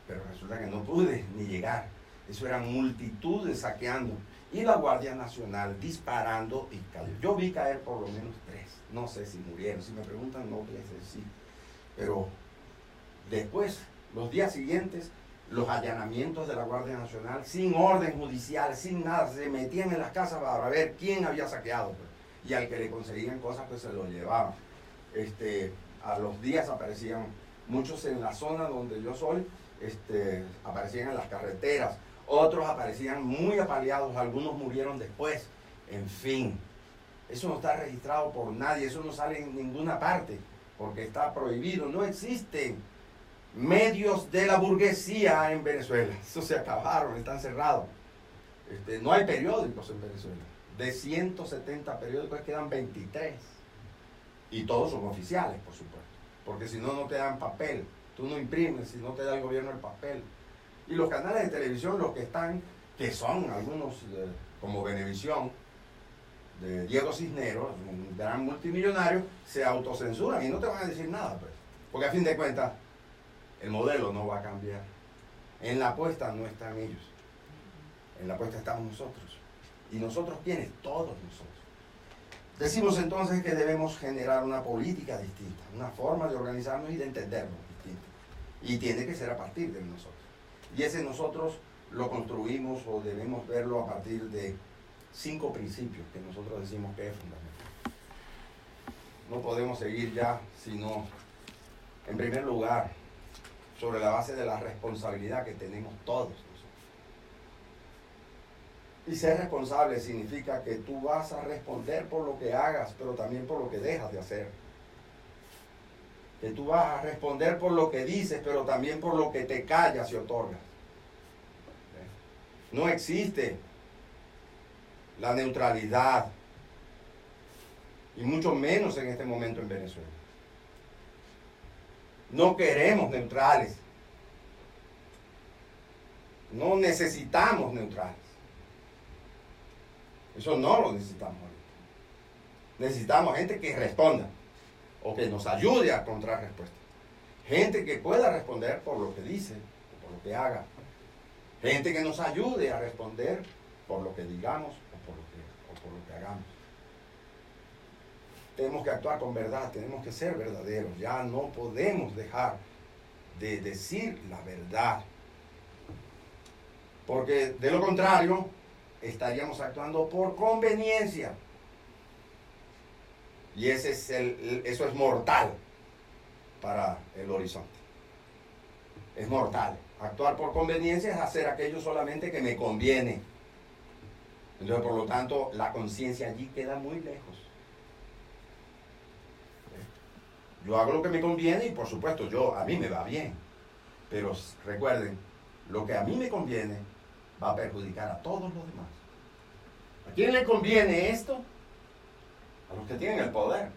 S1: Pero resulta que no pude ni llegar. Eso eran multitudes saqueando. Y la Guardia Nacional disparando y cayó. Yo vi caer por lo menos 3. No sé si murieron. Si me preguntan, no voy a decir sí. Pero después, los días siguientes, los allanamientos de la Guardia Nacional, sin orden judicial, sin nada, se metían en las casas para ver quién había saqueado. y al que le conseguían cosas pues se lo llevaban. A los días aparecían muchos en la zona donde yo soy, aparecían en las carreteras, otros aparecían muy apaleados, algunos murieron después, en fin. Eso no está registrado por nadie, eso no sale en ninguna parte, porque está prohibido. No existen medios de la burguesía en Venezuela, eso se acabaron, están cerrados. No hay periódicos en Venezuela. De 170 periódicos quedan 23. Y todos son oficiales, por supuesto. Porque si no, no te dan papel. Tú no imprimes si no te da el gobierno el papel. Y los canales de televisión, los que están, que son algunos como Venevisión, de Diego Cisneros, un gran multimillonario, se autocensuran y no te van a decir nada, pues. Porque a fin de cuentas, el modelo no va a cambiar. En la apuesta no están ellos. En la apuesta estamos nosotros. ¿Y nosotros quiénes? Todos nosotros. Decimos entonces que debemos generar una política distinta, una forma de organizarnos y de entendernos distinta. Y tiene que ser a partir de nosotros. Y ese nosotros lo construimos o debemos verlo a partir de 5 principios que nosotros decimos que es fundamental. No podemos seguir ya, sino, en primer lugar, sobre la base de la responsabilidad que tenemos todos nosotros. Y ser responsable significa que tú vas a responder por lo que hagas, pero también por lo que dejas de hacer. Que tú vas a responder por lo que dices, pero también por lo que te callas y otorgas. No existe la neutralidad, y mucho menos en este momento en Venezuela. No queremos neutrales. No necesitamos neutrales. Eso no lo necesitamos ahorita. Necesitamos gente que responda o que nos ayude a encontrar respuestas. Gente que pueda responder por lo que dice o por lo que haga. Gente que nos ayude a responder por lo que digamos o por lo que hagamos. Tenemos que actuar con verdad, tenemos que ser verdaderos. Ya no podemos dejar de decir la verdad. Porque de lo contrario, estaríamos actuando por conveniencia. Y eso es mortal para el horizonte. Es mortal. Actuar por conveniencia es hacer aquello solamente que me conviene. Entonces, por lo tanto, la conciencia allí queda muy lejos. Yo hago lo que me conviene y, por supuesto, a mí me va bien. Pero recuerden, lo que a mí me conviene va a perjudicar a todos los demás. ¿A quién le conviene esto? A los que tienen el poder.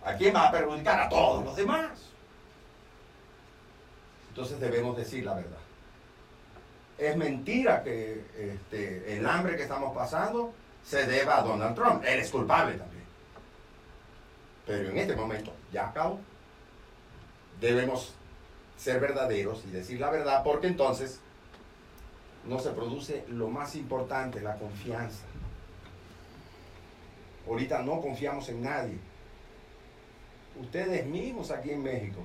S1: ¿A quién va a perjudicar? A todos los demás. Entonces debemos decir la verdad. Es mentira que el hambre que estamos pasando se deba a Donald Trump. Él es culpable también. Pero en este momento ya acabó. Debemos ser verdaderos y decir la verdad, porque entonces no se produce lo más importante, la confianza. Ahorita no confiamos en nadie. Ustedes mismos aquí en México.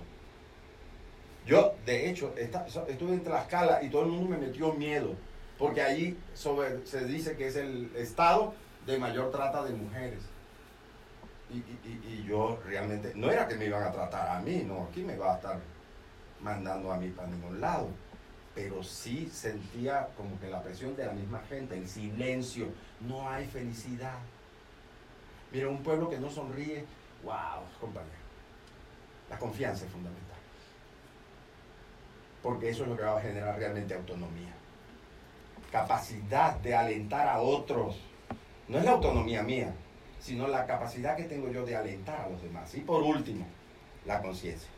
S1: Yo, de hecho, estuve en Tlaxcala y todo el mundo me metió miedo, porque allí se dice que es el estado de mayor trata de mujeres. Y yo realmente, no era que me iban a tratar a mí, no, aquí me va a estar mandando a mí para ningún lado. Pero sí sentía como que la presión de la misma gente, el silencio, no hay felicidad. Mira, un pueblo que no sonríe, wow, compañero. La confianza es fundamental. Porque eso es lo que va a generar realmente autonomía. Capacidad de alentar a otros. No es la autonomía mía, sino la capacidad que tengo yo de alentar a los demás. Y por último, la conciencia.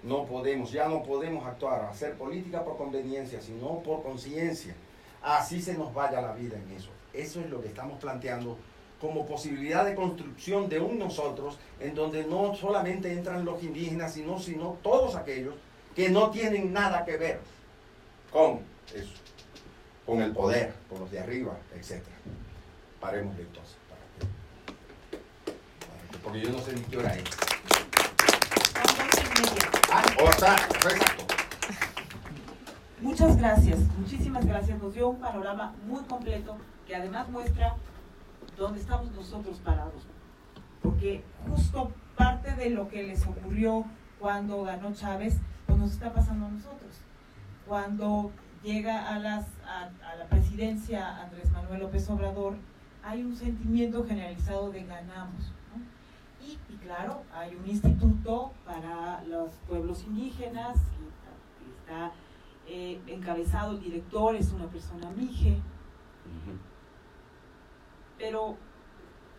S1: Ya no podemos actuar, hacer política por conveniencia, sino por conciencia. Así se nos vaya la vida en eso. Eso es lo que estamos planteando como posibilidad de construcción de un nosotros, en donde no solamente entran los indígenas, sino todos aquellos que no tienen nada que ver con eso, con el poder, con los de arriba, etc. Paremos entonces. Porque yo no sé ni qué hora es. Exacto.
S2: Muchas gracias, muchísimas gracias. Nos dio un panorama muy completo que además muestra donde estamos nosotros parados. Porque justo parte de lo que les ocurrió cuando ganó Chávez, pues nos está pasando a nosotros. Cuando llega a la presidencia Andrés Manuel López Obrador, hay un sentimiento generalizado de ganamos, ¿no? Y claro, hay un instituto para los pueblos indígenas, que está encabezado, el director es una persona mije, pero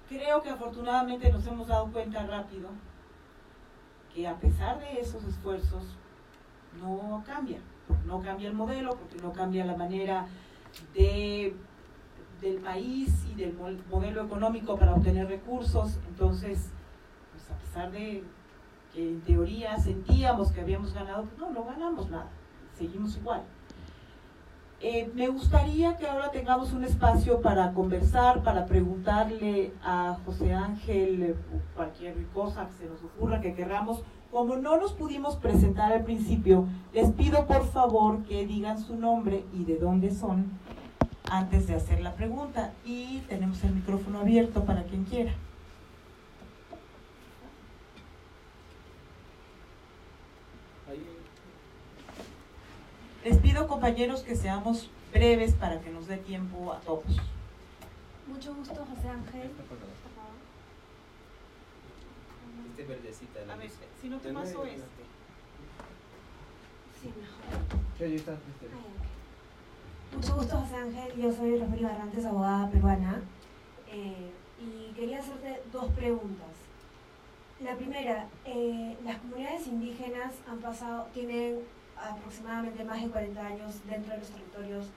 S2: creo que afortunadamente nos hemos dado cuenta rápido que a pesar de esos esfuerzos no cambia el modelo, porque no cambia la manera del país y del modelo económico para obtener recursos. Entonces, pues a pesar de que en teoría sentíamos que habíamos ganado, pues no ganamos nada, seguimos igual. Me gustaría que ahora tengamos un espacio para conversar, para preguntarle a José Ángel cualquier cosa que se nos ocurra, que querramos. Como no nos pudimos presentar al principio, les pido por favor que digan su nombre y de dónde son antes de hacer la pregunta. Y tenemos el micrófono abierto para quien quiera. Les pido, compañeros, que seamos breves para que nos dé tiempo a todos.
S4: Mucho gusto, José Ángel.
S3: Este verdecita.
S2: A ver, si no te paso este.
S4: Sí, mejor.
S3: Sí, ahí está.
S4: Mucho gusto, José Ángel. Yo soy Rosemary Barrantes, abogada peruana. Y quería hacerte dos preguntas. La primera, las comunidades indígenas tienen aproximadamente más de 40 años dentro de los territorios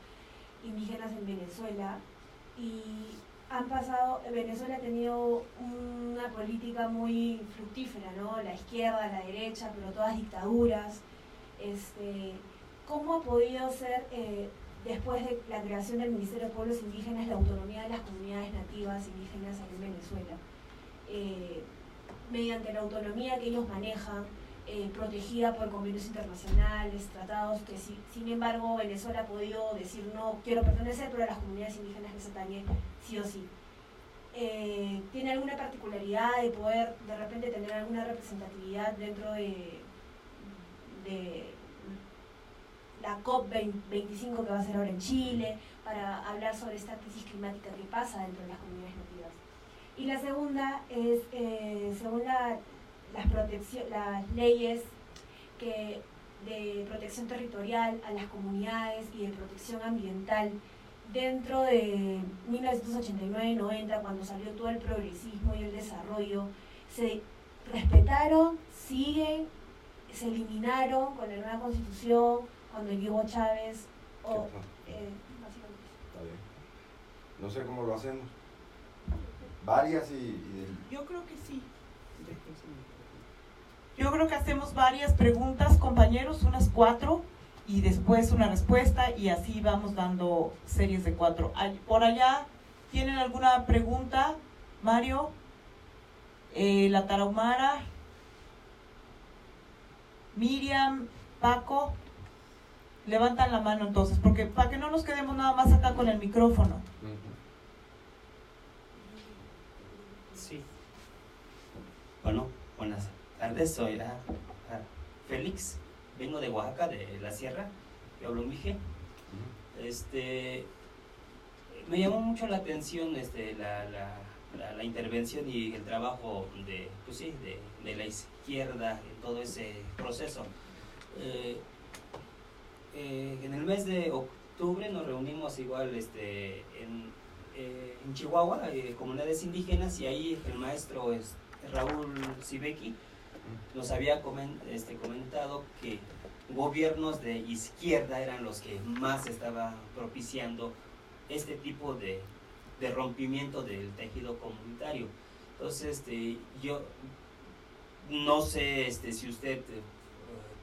S4: indígenas en Venezuela, y Venezuela ha tenido una política muy fructífera, ¿no? La izquierda, la derecha, pero todas dictaduras. ¿Cómo ha podido ser, después de la creación del Ministerio de Pueblos Indígenas, la autonomía de las comunidades nativas indígenas en Venezuela? Mediante la autonomía que ellos manejan, protegida por convenios internacionales, tratados, que sin embargo Venezuela ha podido decir no quiero pertenecer, pero a las comunidades indígenas les atañe sí o sí. ¿Tiene alguna particularidad de poder de repente tener alguna representatividad dentro de la COP25 que va a ser ahora en Chile, para hablar sobre esta crisis climática que pasa dentro de las comunidades nativas? Y la segunda es, según las leyes de protección territorial a las comunidades y de protección ambiental, dentro de 1989-90, cuando salió todo el progresismo y el desarrollo, ¿se respetaron, siguen, se eliminaron con la nueva constitución, cuando llegó Chávez? Básicamente.
S1: Está bien. No sé cómo lo hacemos. Varias
S2: Yo creo que sí. Yo creo que hacemos varias preguntas, compañeros, unas 4, y después una respuesta, y así vamos dando series de 4. Por allá, ¿tienen alguna pregunta? Mario, la Tarahumara, Miriam, Paco, levantan la mano entonces, porque para que no nos quedemos nada más acá con el micrófono.
S5: Sí. Bueno, buenas tardes, soy Félix, vengo de Oaxaca, de la sierra, que hablo mije. Me llamó mucho la atención la intervención y el trabajo de la izquierda en todo ese proceso. En el mes de octubre nos reunimos igual en Chihuahua, comunidades indígenas, y ahí el maestro Raúl Sibeki nos había comentado que gobiernos de izquierda eran los que más estaban propiciando este tipo de rompimiento del tejido comunitario. Entonces, yo no sé si usted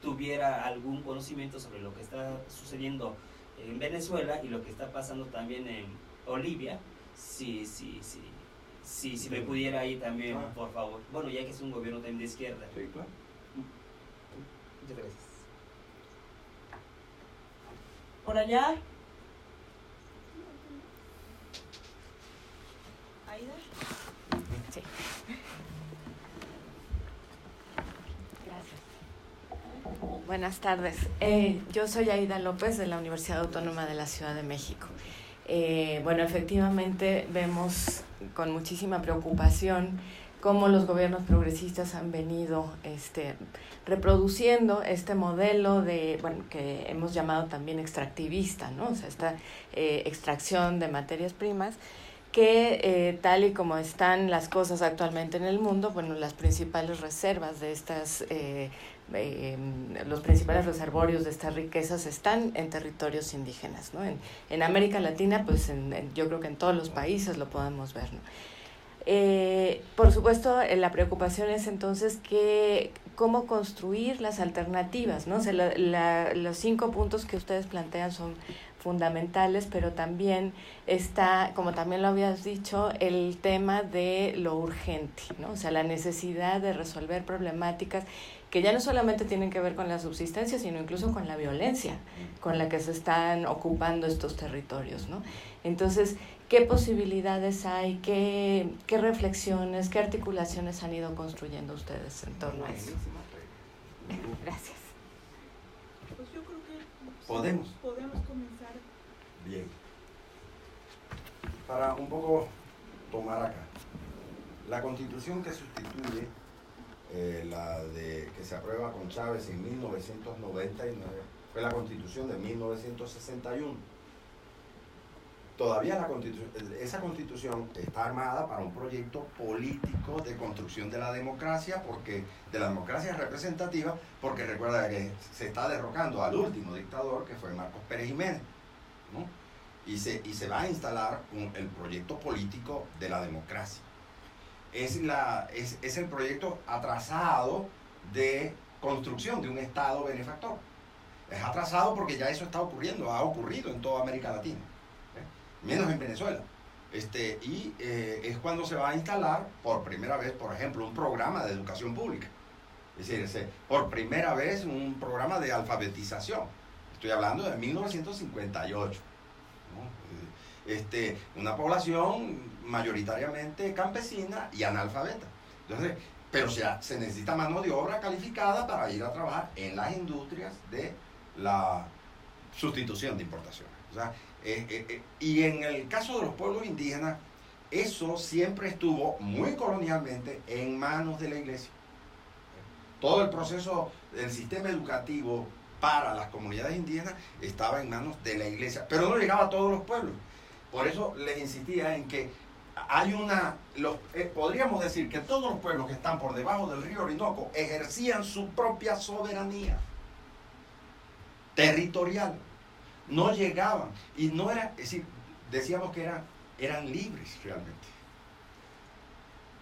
S5: tuviera algún conocimiento sobre lo que está sucediendo en Venezuela y lo que está pasando también en Bolivia, si me pudiera ahí también, por favor. Bueno, ya que es un gobierno también de izquierda.
S1: Sí, claro.
S5: Muchas gracias.
S2: Por allá.
S6: ¿Aida?
S7: Sí. Gracias. Buenas tardes. Yo soy Aida López de la Universidad Autónoma de la Ciudad de México. Bueno, efectivamente vemos con muchísima preocupación cómo los gobiernos progresistas han venido reproduciendo este modelo de, bueno, que hemos llamado también extractivista, ¿no? O sea, esta extracción de materias primas que tal y como están las cosas actualmente en el mundo, bueno, las principales reservas de estas, los principales reservorios de estas riquezas están en territorios indígenas, ¿no? En América Latina, pues yo creo que en todos los países lo podemos ver, ¿no? Por supuesto, la preocupación es entonces cómo construir las alternativas, ¿no? O sea, los 5 puntos que ustedes plantean son fundamentales, pero también está, como también lo habías dicho, el tema de lo urgente, ¿no? O sea, la necesidad de resolver problemáticas que ya no solamente tienen que ver con la subsistencia, sino incluso con la violencia con la que se están ocupando estos territorios, ¿no? Entonces, ¿qué posibilidades hay? ¿Qué reflexiones, qué articulaciones han ido construyendo ustedes en torno a eso? Gracias.
S6: Pues yo creo que
S1: podemos
S6: comenzar.
S1: Bien. Para un poco tomar acá, la Constitución que sustituye que se aprueba con Chávez en 1999 fue la Constitución de 1961. Todavía esa Constitución está armada para un proyecto político de construcción de la democracia, de la democracia representativa, porque recuerda que se está derrocando al último dictador, que fue Marcos Pérez Jiménez, ¿no? Y se va a instalar el proyecto político de la democracia. Es el proyecto atrasado de construcción de un Estado benefactor. Es atrasado porque ya eso está ocurriendo, ha ocurrido en toda América Latina, menos en Venezuela. Es cuando se va a instalar por primera vez, por ejemplo, un programa de educación pública. Es decir, por primera vez un programa de alfabetización. Estoy hablando de 1958. ¿No? Una población mayoritariamente campesina y analfabeta. Entonces, pero se necesita mano de obra calificada para ir a trabajar en las industrias de la sustitución de importaciones. O sea, y en el caso de los pueblos indígenas, eso siempre estuvo muy colonialmente en manos de la iglesia. Todo el proceso del sistema educativo para las comunidades indígenas estaba en manos de la iglesia, pero no llegaba a todos los pueblos. Por eso les insistía en que podríamos decir que todos los pueblos que están por debajo del río Orinoco ejercían su propia soberanía territorial. No llegaban, y no era, es decir, decíamos que eran libres realmente.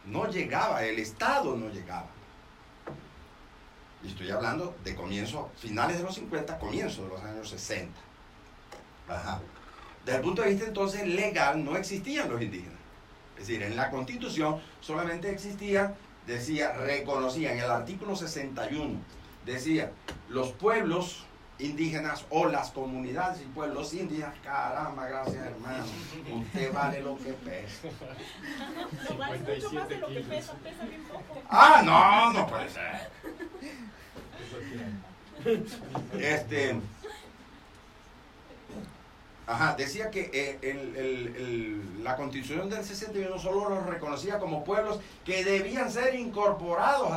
S1: No llegaba, el Estado no llegaba. Y estoy hablando de finales de los 50, comienzos de los años 60. Ajá. Desde el punto de vista entonces legal no existían los indígenas. Es decir, en la Constitución solamente reconocía en el artículo 61, decía, los pueblos indígenas o las comunidades y pueblos indígenas. Caramba, gracias hermano, usted vale lo que pesa.
S6: No vale mucho más de lo que pesa bien poco.
S1: Ah, no puede ser. Decía que la Constitución del 61 solo los reconocía como pueblos que debían ser incorporados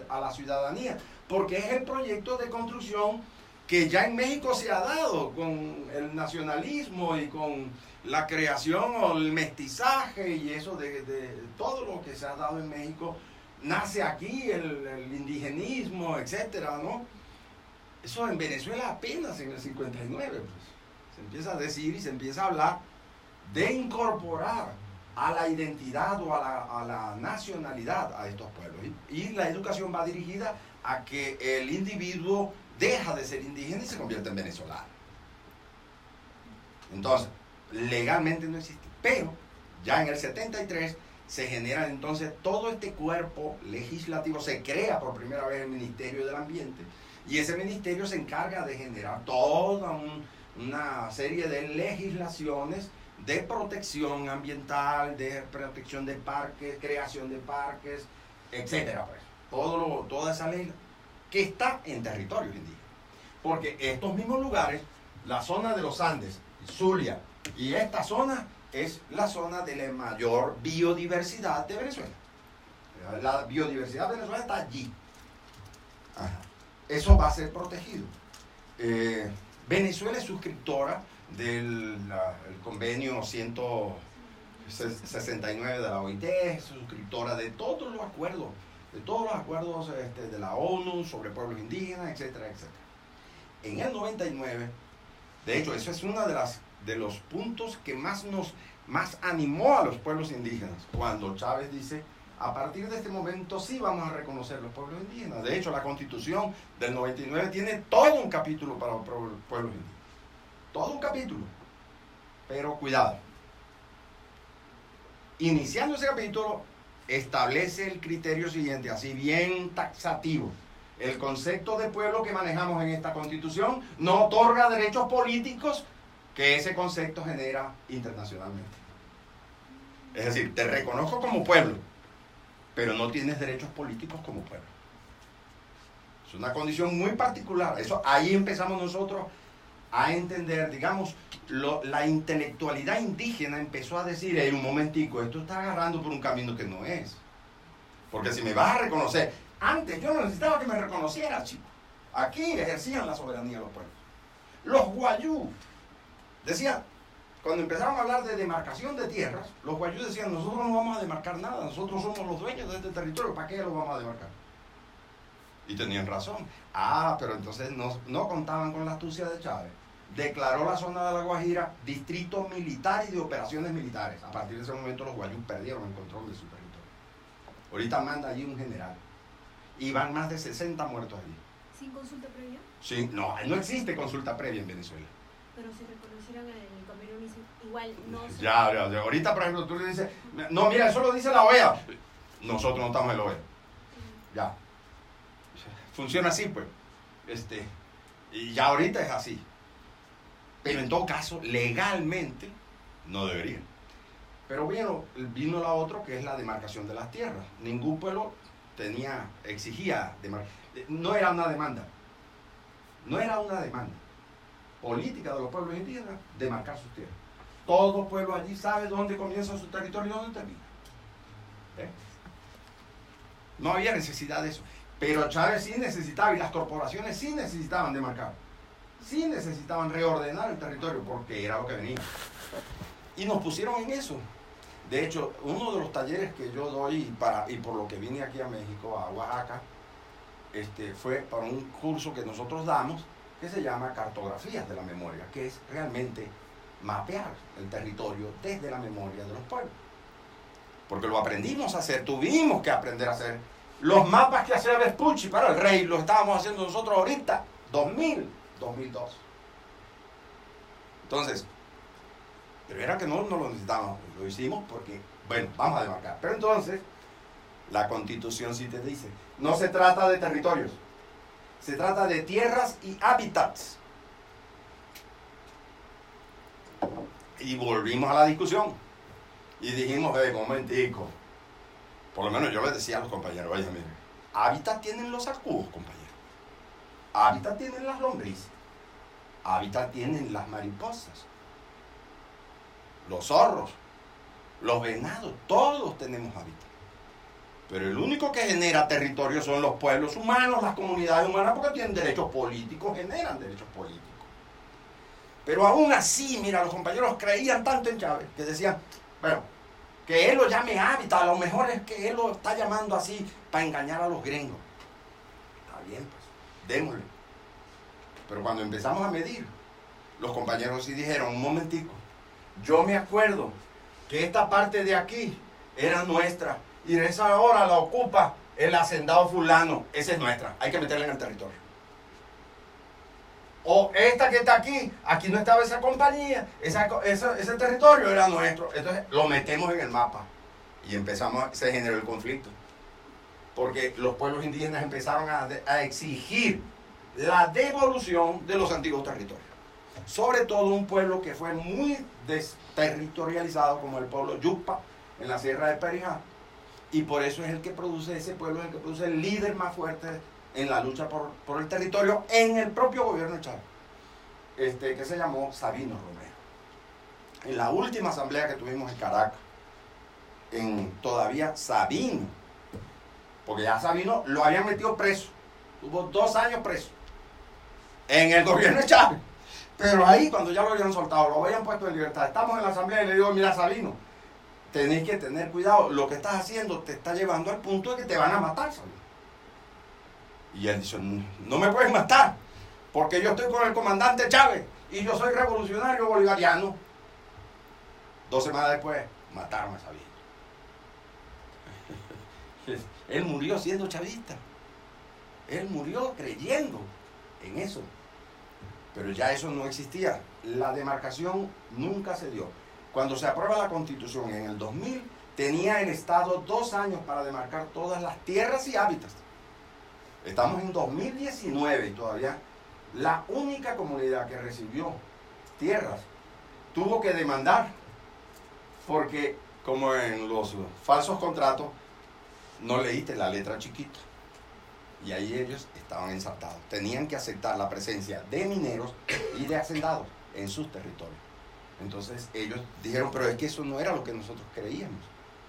S1: a la ciudadanía, porque es el proyecto de construcción que ya en México se ha dado con el nacionalismo y con la creación o el mestizaje y eso de todo lo que se ha dado en México. Nace aquí el indigenismo, etcétera, ¿no? Eso en Venezuela apenas en el 59, pues, se empieza a decir y se empieza a hablar de incorporar a la identidad o a la nacionalidad a estos pueblos. Y la educación va dirigida a que el individuo deja de ser indígena y se convierte en venezolano. Entonces, legalmente no existe. Pero ya en el 73 se genera entonces todo este cuerpo legislativo, se crea por primera vez el Ministerio del Ambiente, y ese ministerio se encarga de generar toda una serie de legislaciones de protección ambiental, de protección de parques, creación de parques, etcétera, pues. Toda esa ley que está en territorios indígenas. Porque estos mismos lugares, la zona de los Andes, Zulia, y esta zona es la zona de la mayor biodiversidad de Venezuela. La biodiversidad de Venezuela está allí. Ajá. Eso va a ser protegido. Venezuela es suscriptora del convenio 169 de la OIT, es suscriptora de todos los acuerdos, de la ONU sobre pueblos indígenas, etcétera, etcétera. En el 99, de hecho, eso es uno de los puntos que más animó a los pueblos indígenas, cuando Chávez dice, a partir de este momento sí vamos a reconocer los pueblos indígenas. De hecho, la Constitución del 99 tiene todo un capítulo para los pueblos indígenas. Todo un capítulo. Pero cuidado. Iniciando ese capítulo, establece el criterio siguiente, así bien taxativo. El concepto de pueblo que manejamos en esta Constitución no otorga derechos políticos que ese concepto genera internacionalmente. Es decir, te reconozco como pueblo, pero no tienes derechos políticos como pueblo. Es una condición muy particular. Eso, ahí empezamos nosotros a entender, digamos, la intelectualidad indígena empezó a decir, hey, un momentico, esto está agarrando por un camino que no es. Porque si me vas a reconocer, antes yo no necesitaba que me reconocieras, chico. Aquí ejercían la soberanía los pueblos. Los guayú decían, cuando empezaron a hablar de demarcación de tierras, los guayú decían, nosotros no vamos a demarcar nada, nosotros somos los dueños de este territorio, ¿para qué lo vamos a demarcar? Y tenían razón. Pero entonces no contaban con la astucia de Chávez. Declaró la zona de La Guajira distrito militar y de operaciones militares. A partir de ese momento los guayú perdieron el control de su territorio. Ahorita manda allí un general. Y van más de 60 muertos allí.
S4: ¿Sin consulta previa?
S1: Sí, no existe consulta previa en Venezuela.
S4: Pero si reconocieran el convenio igual no se...
S1: Ya. Ahorita, por ejemplo, tú le dices, no, mira, eso lo dice la OEA. Nosotros no estamos en la OEA. Ya. Funciona así, pues. Y ya ahorita es así. Pero en todo caso, legalmente, no debería. Pero bueno, vino la otra, que es la demarcación de las tierras. Ningún pueblo exigía no era una demanda política de los pueblos indígenas demarcar sus tierras. Todo pueblo allí sabe dónde comienza su territorio y dónde termina. No había necesidad de eso. Pero Chávez sí necesitaba, y las corporaciones sí necesitaban demarcar. Sí necesitaban reordenar el territorio, porque era lo que venía. Y nos pusieron en eso. De hecho, uno de los talleres que yo doy, y por lo que vine aquí a México, a Oaxaca, fue para un curso que nosotros damos, que se llama Cartografías de la Memoria, que es realmente mapear el territorio desde la memoria de los pueblos. Porque lo aprendimos a hacer, tuvimos que aprender a hacer. Los mapas que hacía Vespucci para el rey, los estábamos haciendo nosotros ahorita, 2002. Entonces, pero era que no lo necesitábamos, lo hicimos porque, bueno, vamos a demarcar. Pero entonces, la Constitución sí te dice, no se trata de territorios, se trata de tierras y hábitats. Y volvimos a la discusión. Y dijimos, momentico. Por lo menos yo les decía a los compañeros, oye, miren, hábitat tienen los zancudos, compañeros. Hábitat tienen las lombrices. Hábitat tienen las mariposas. Los zorros. Los venados. Todos tenemos hábitat. Pero el único que genera territorio son los pueblos humanos, las comunidades humanas, porque tienen derechos políticos, generan derechos políticos. Pero aún así, mira, los compañeros creían tanto en Chávez que decían, bueno, que él lo llame hábitat, a lo mejor es que él lo está llamando así para engañar a los gringos. Está bien, pues, démosle. Pero cuando empezamos a medir, los compañeros sí dijeron, un momentico, yo me acuerdo que esta parte de aquí era nuestra y en esa hora la ocupa el hacendado fulano, esa es nuestra, hay que meterla en el territorio. O esta que está aquí no estaba esa compañía, ese territorio era nuestro, entonces lo metemos en el mapa y se generó el conflicto. Porque los pueblos indígenas empezaron a exigir la devolución de los antiguos territorios. sobre todo un pueblo que fue muy desterritorializado, como el pueblo Yucpa, en la Sierra de Perijá, y por eso es el que produce, ese pueblo es el que produce el líder más fuerte en la lucha por el territorio en el propio gobierno de Chávez, que se llamó Sabino Romero. En la última asamblea que tuvimos en Caracas, todavía Sabino, porque ya Sabino lo habían metido preso, tuvo 2 años preso en el gobierno de Chávez, pero ahí cuando ya lo habían soltado, lo habían puesto en libertad, estamos en la asamblea y le digo, mira Sabino, tenéis que tener cuidado, lo que estás haciendo te está llevando al punto de que te van a matar, Sabino. Y él dice, no me puedes matar, porque yo estoy con el comandante Chávez y yo soy revolucionario bolivariano. 2 semanas después, mataron a Sabino. Él murió siendo chavista. Él murió creyendo en eso. Pero ya eso no existía. La demarcación nunca se dio. Cuando se aprueba la Constitución en el 2000, tenía el Estado 2 años para demarcar todas las tierras y hábitats. Estamos en 2019 y todavía la única comunidad que recibió tierras tuvo que demandar, porque como en los falsos contratos no leíste la letra chiquita y ahí ellos estaban ensartados. Tenían que aceptar la presencia de mineros y de hacendados en sus territorios. Entonces ellos dijeron, pero es que eso no era lo que nosotros creíamos.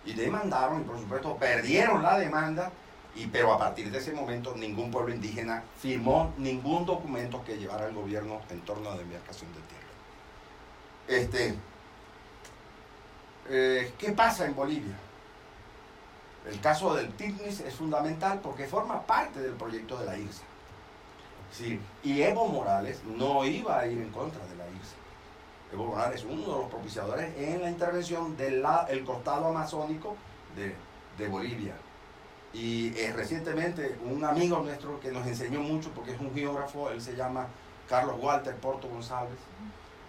S1: Y demandaron y por supuesto perdieron la demanda, pero a partir de ese momento ningún pueblo indígena firmó ningún documento que llevara al gobierno en torno a la demarcación de tierra. ¿Qué pasa en Bolivia? El caso del TICNIS es fundamental porque forma parte del proyecto de la IRSA. Sí, y Evo Morales no iba a ir en contra de la IRSA. Evo Morales es uno de los propiciadores en la intervención del costado amazónico de Bolivia. Y recientemente un amigo nuestro que nos enseñó mucho, porque es un geógrafo, él se llama Carlos Walter Porto González,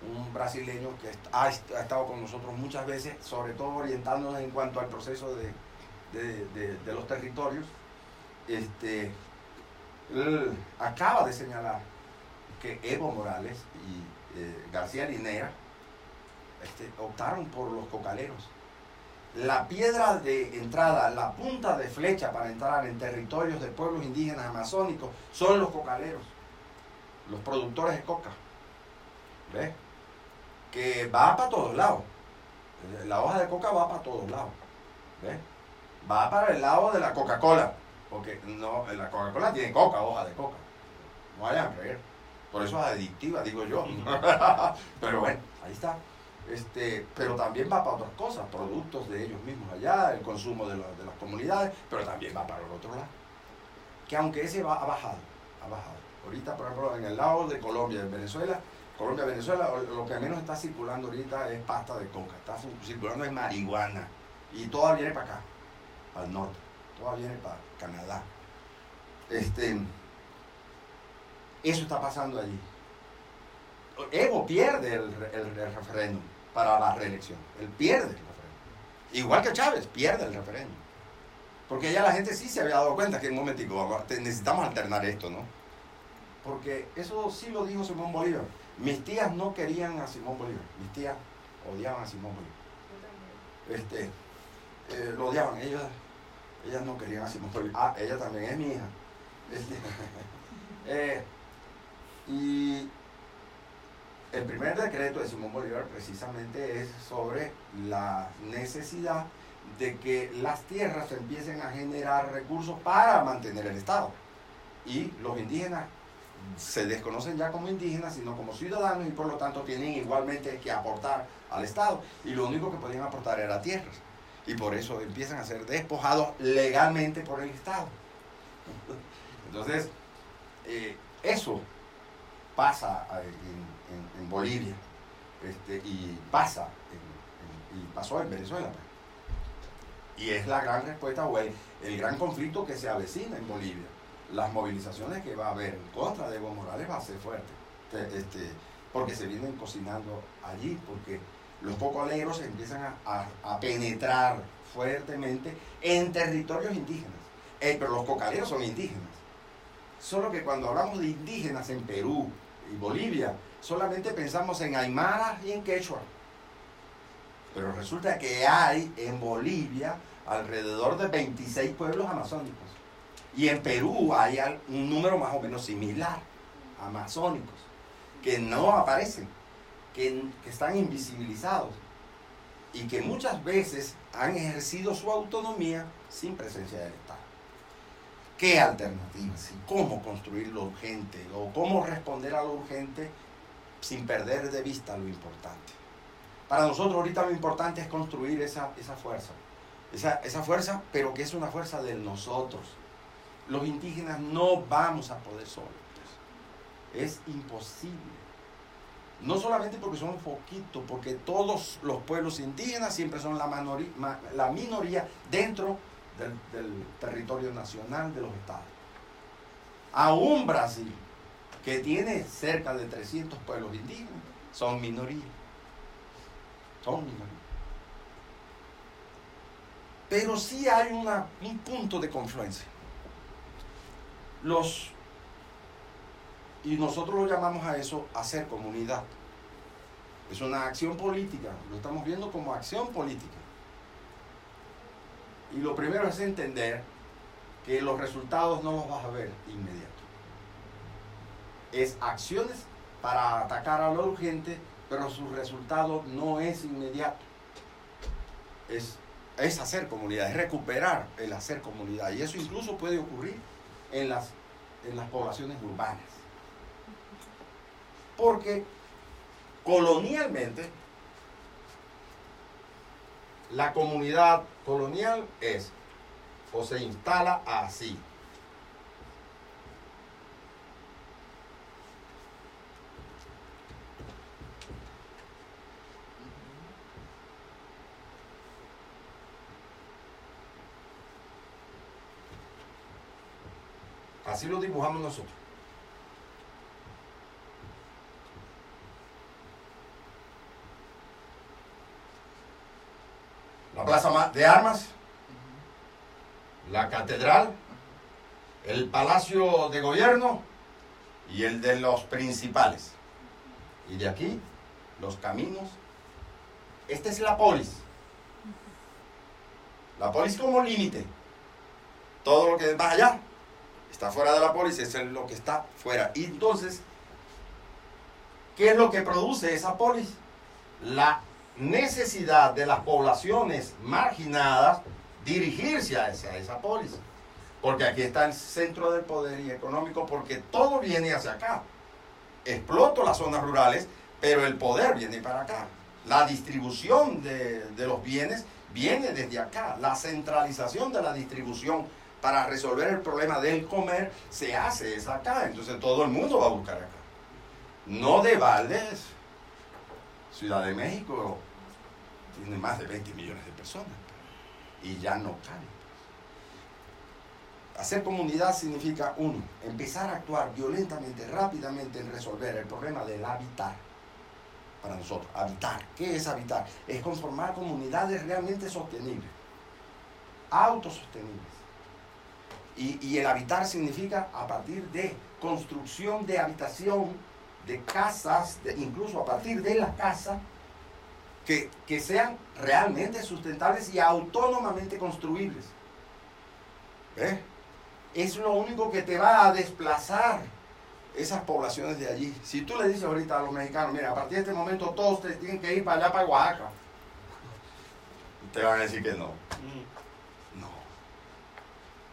S1: un brasileño que ha estado con nosotros muchas veces, sobre todo orientándonos en cuanto al proceso de los territorios. Él acaba de señalar que Evo Morales y García Linera optaron por los cocaleros. La piedra de entrada, la punta de flecha para entrar en territorios de pueblos indígenas amazónicos son los cocaleros, los productores de coca. ¿Ves? Que va para todos lados. La hoja de coca va para todos lados. ¿Ves? Va para el lado de la Coca-Cola, porque no, la Coca-Cola tiene coca, hoja de coca. No vayan a creer. Por eso es adictiva, digo yo. Pero bueno, ahí está. Pero también va para otras cosas, productos de ellos mismos allá, el consumo de las comunidades, pero también va para el otro lado. Que aunque ese ha bajado. Ahorita, por ejemplo, en el lado de Colombia, en Venezuela, lo que menos está circulando ahorita es pasta de coca, está circulando es marihuana. Y toda viene para acá, para el norte, toda viene para Canadá. Eso está pasando allí. Evo pierde el referéndum para la reelección. Él pierde el referéndum. Igual que Chávez, pierde el referéndum. Porque ya la gente sí se había dado cuenta que en un momentico necesitamos alternar esto, ¿no? Porque eso sí lo dijo Simón Bolívar. Mis tías no querían a Simón Bolívar. Mis tías odiaban a Simón Bolívar. Lo odiaban. Ellas no querían a Simón Bolívar. Ella también es mi hija. Y el primer decreto de Simón Bolívar precisamente es sobre la necesidad de que las tierras empiecen a generar recursos para mantener el Estado. Y los indígenas se desconocen ya como indígenas, sino como ciudadanos, y por lo tanto tienen igualmente que aportar al Estado. Y lo único que podían aportar era tierras. Y por eso empiezan a ser despojados legalmente por el Estado. Entonces, eso pasa en Bolivia, y pasó en Venezuela. Y es la gran respuesta, o el gran conflicto que se avecina en Bolivia. Las movilizaciones que va a haber en contra de Evo Morales va a ser fuerte, porque se vienen cocinando allí, porque los cocaleros empiezan a penetrar fuertemente en territorios indígenas. Pero los cocaleros son indígenas. Solo que cuando hablamos de indígenas en Perú, y Bolivia, solamente pensamos en Aymara y en Quechua. Pero resulta que hay en Bolivia alrededor de 26 pueblos amazónicos. Y en Perú hay un número más o menos similar, amazónicos, que no aparecen, que están invisibilizados y que muchas veces han ejercido su autonomía sin presencia del Estado. ¿Qué alternativas y cómo construir lo urgente o cómo responder a lo urgente sin perder de vista lo importante? Para nosotros ahorita lo importante es construir esa fuerza. Esa fuerza, pero que es una fuerza de nosotros. Los indígenas no vamos a poder solos. Es imposible. No solamente porque somos poquitos, porque todos los pueblos indígenas siempre son la minoría dentro del territorio nacional de los estados. Aún Brasil, que tiene cerca de 300 pueblos indígenas, son minoría. Son minoría. Pero sí hay un punto de confluencia. Y nosotros lo llamamos a eso hacer comunidad. Es una acción política, lo estamos viendo como acción política. Y lo primero es entender que los resultados no los vas a ver inmediato. Es acciones para atacar a lo urgente, pero su resultado no es inmediato. Es hacer comunidad, es recuperar el hacer comunidad. Y eso incluso puede ocurrir en las poblaciones urbanas. Porque colonialmente, la comunidad colonial es o se instala así. Así lo dibujamos nosotros. La plaza de armas, la catedral, el palacio de gobierno y el de los principales. Y de aquí, los caminos. Esta es la polis. La polis como límite. Todo lo que va allá está fuera de la polis, es lo que está fuera. Y entonces, ¿qué es lo que produce esa polis? La necesidad de las poblaciones marginadas dirigirse hacia esa polis. Porque aquí está el centro del poder y económico, porque todo viene hacia acá. Exploto las zonas rurales, pero el poder viene para acá. La distribución de los bienes viene desde acá. La centralización de la distribución para resolver el problema del comer se hace es acá. Entonces todo el mundo va a buscar acá. No de baldes. Ciudad de México tiene más de 20 millones de personas y ya no cabe. Hacer comunidad significa, uno, empezar a actuar violentamente, rápidamente en resolver el problema del habitar. Para nosotros, habitar. ¿Qué es habitar? Es conformar comunidades realmente sostenibles, autosostenibles. Y el habitar significa a partir de construcción de habitación, de casas, incluso a partir de la casa, que sean realmente sustentables y autónomamente construibles. ¿Ves? Es lo único que te va a desplazar esas poblaciones de allí. Si tú le dices ahorita a los mexicanos, mira, a partir de este momento todos ustedes tienen que ir para allá, para Oaxaca, te van a decir que no. No.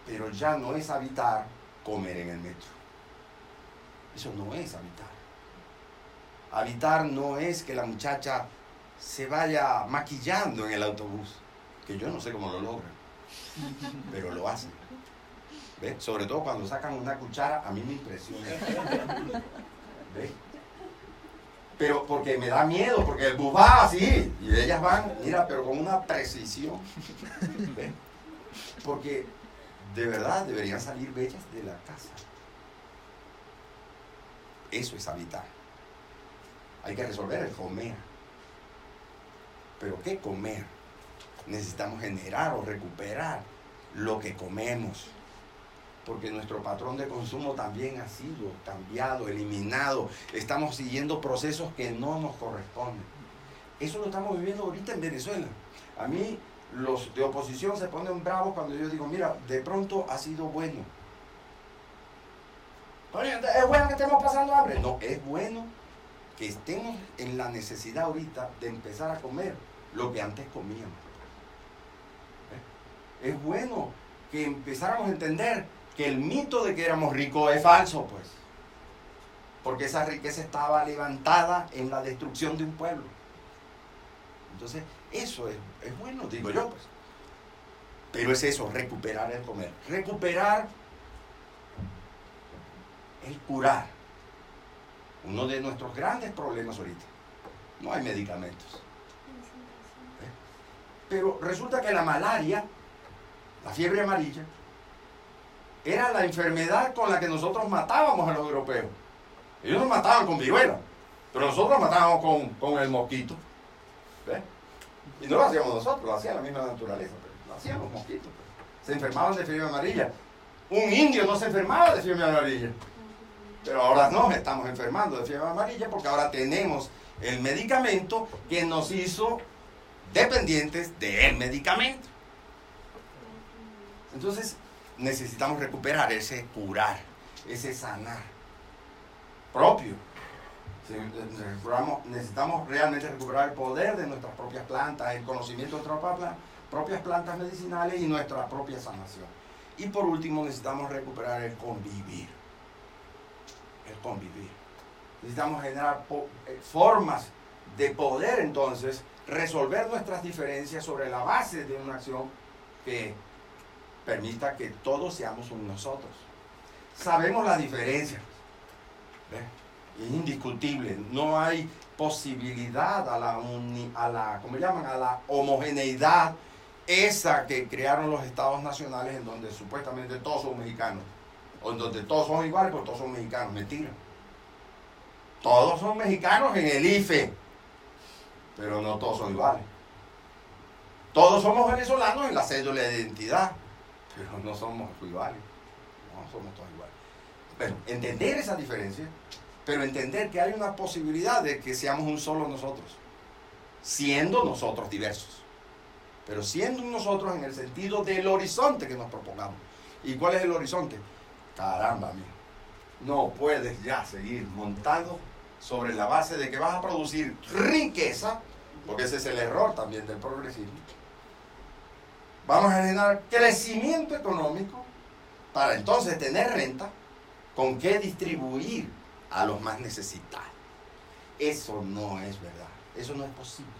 S1: Pero ya no es habitar comer en el metro. Eso no es habitar. Habitar no es que la muchacha se vaya maquillando en el autobús, que yo no sé cómo lo logran, pero lo hacen. ¿Ves? Sobre todo cuando sacan una cuchara, a mí me impresiona. ¿Ves? Pero porque me da miedo, porque el bus va así, y ellas van, mira, pero con una precisión. ¿Ves? Porque de verdad deberían salir bellas de la casa. Eso es habitar. Hay que resolver el comer. ¿Pero qué comer? Necesitamos generar o recuperar lo que comemos. porque nuestro patrón de consumo también ha sido cambiado, eliminado. Estamos siguiendo procesos que no nos corresponden. Eso lo estamos viviendo ahorita en Venezuela. A mí los de oposición se ponen bravos cuando yo digo, mira, de pronto ha sido bueno. Oye, ¿es bueno que estemos pasando hambre? No, es bueno que estemos en la necesidad ahorita de empezar a comer lo que antes comíamos. Es bueno que empezáramos a entender que el mito de que éramos ricos es falso, pues. Porque esa riqueza estaba levantada en la destrucción de un pueblo. Entonces, eso es bueno, digo yo, pues. Pero es eso, recuperar el comer. Recuperar el curar. Uno de nuestros grandes problemas ahorita. No hay medicamentos. Pero resulta que la malaria, la fiebre amarilla, era la enfermedad con la que nosotros matábamos a los europeos. Ellos nos mataban con viruela, pero nosotros matábamos con el mosquito. ¿Ves? Y no lo hacíamos nosotros, lo hacía la misma naturaleza, pero lo hacían los mosquitos. Pues. Se enfermaban de fiebre amarilla. Un indio no se enfermaba de fiebre amarilla. Pero ahora nos estamos enfermando de fiebre amarilla porque ahora tenemos el medicamento que nos hizo dependientes del medicamento. Entonces necesitamos recuperar ese curar, ese sanar propio. Necesitamos realmente recuperar el poder de nuestras propias plantas, el conocimiento de nuestras propias plantas medicinales y nuestra propia sanación. Y por último necesitamos recuperar el convivir. El convivir. Necesitamos generar formas de poder entonces resolver nuestras diferencias sobre la base de una acción que permita que todos seamos un nosotros. Sabemos las diferencias. ¿Ves? Es indiscutible. No hay posibilidad a la homogeneidad esa que crearon los estados nacionales en donde supuestamente todos son mexicanos. O en donde todos son iguales, pero todos son mexicanos. Mentira. Todos son mexicanos en el IFE, pero no todos son iguales. Todos somos venezolanos en la cédula de identidad, pero no somos iguales. No somos todos iguales. Pero entender esa diferencia, pero entender que hay una posibilidad de que seamos un solo nosotros, siendo nosotros diversos, pero siendo nosotros en el sentido del horizonte que nos propongamos. ¿Y cuál es el horizonte? Caramba, amigo, no puedes ya seguir montado sobre la base de que vas a producir riqueza, porque ese es el error también del progresismo. Vamos a generar crecimiento económico para entonces tener renta con qué distribuir a los más necesitados. Eso no es verdad, eso no es posible.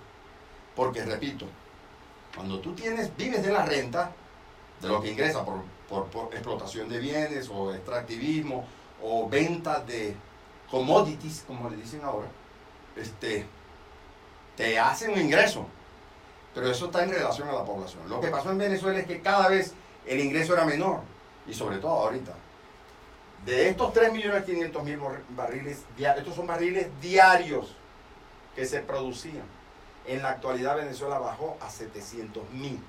S1: Porque, repito, cuando tú vives de la renta, de lo que ingresa por explotación de bienes o extractivismo o venta de commodities, como le dicen ahora, te hacen un ingreso, pero eso está en relación a la población. Lo que pasó en Venezuela es que cada vez el ingreso era menor, y sobre todo ahorita. De estos 3.500.000 barriles, estos son barriles diarios que se producían. En la actualidad Venezuela bajó a 700.000.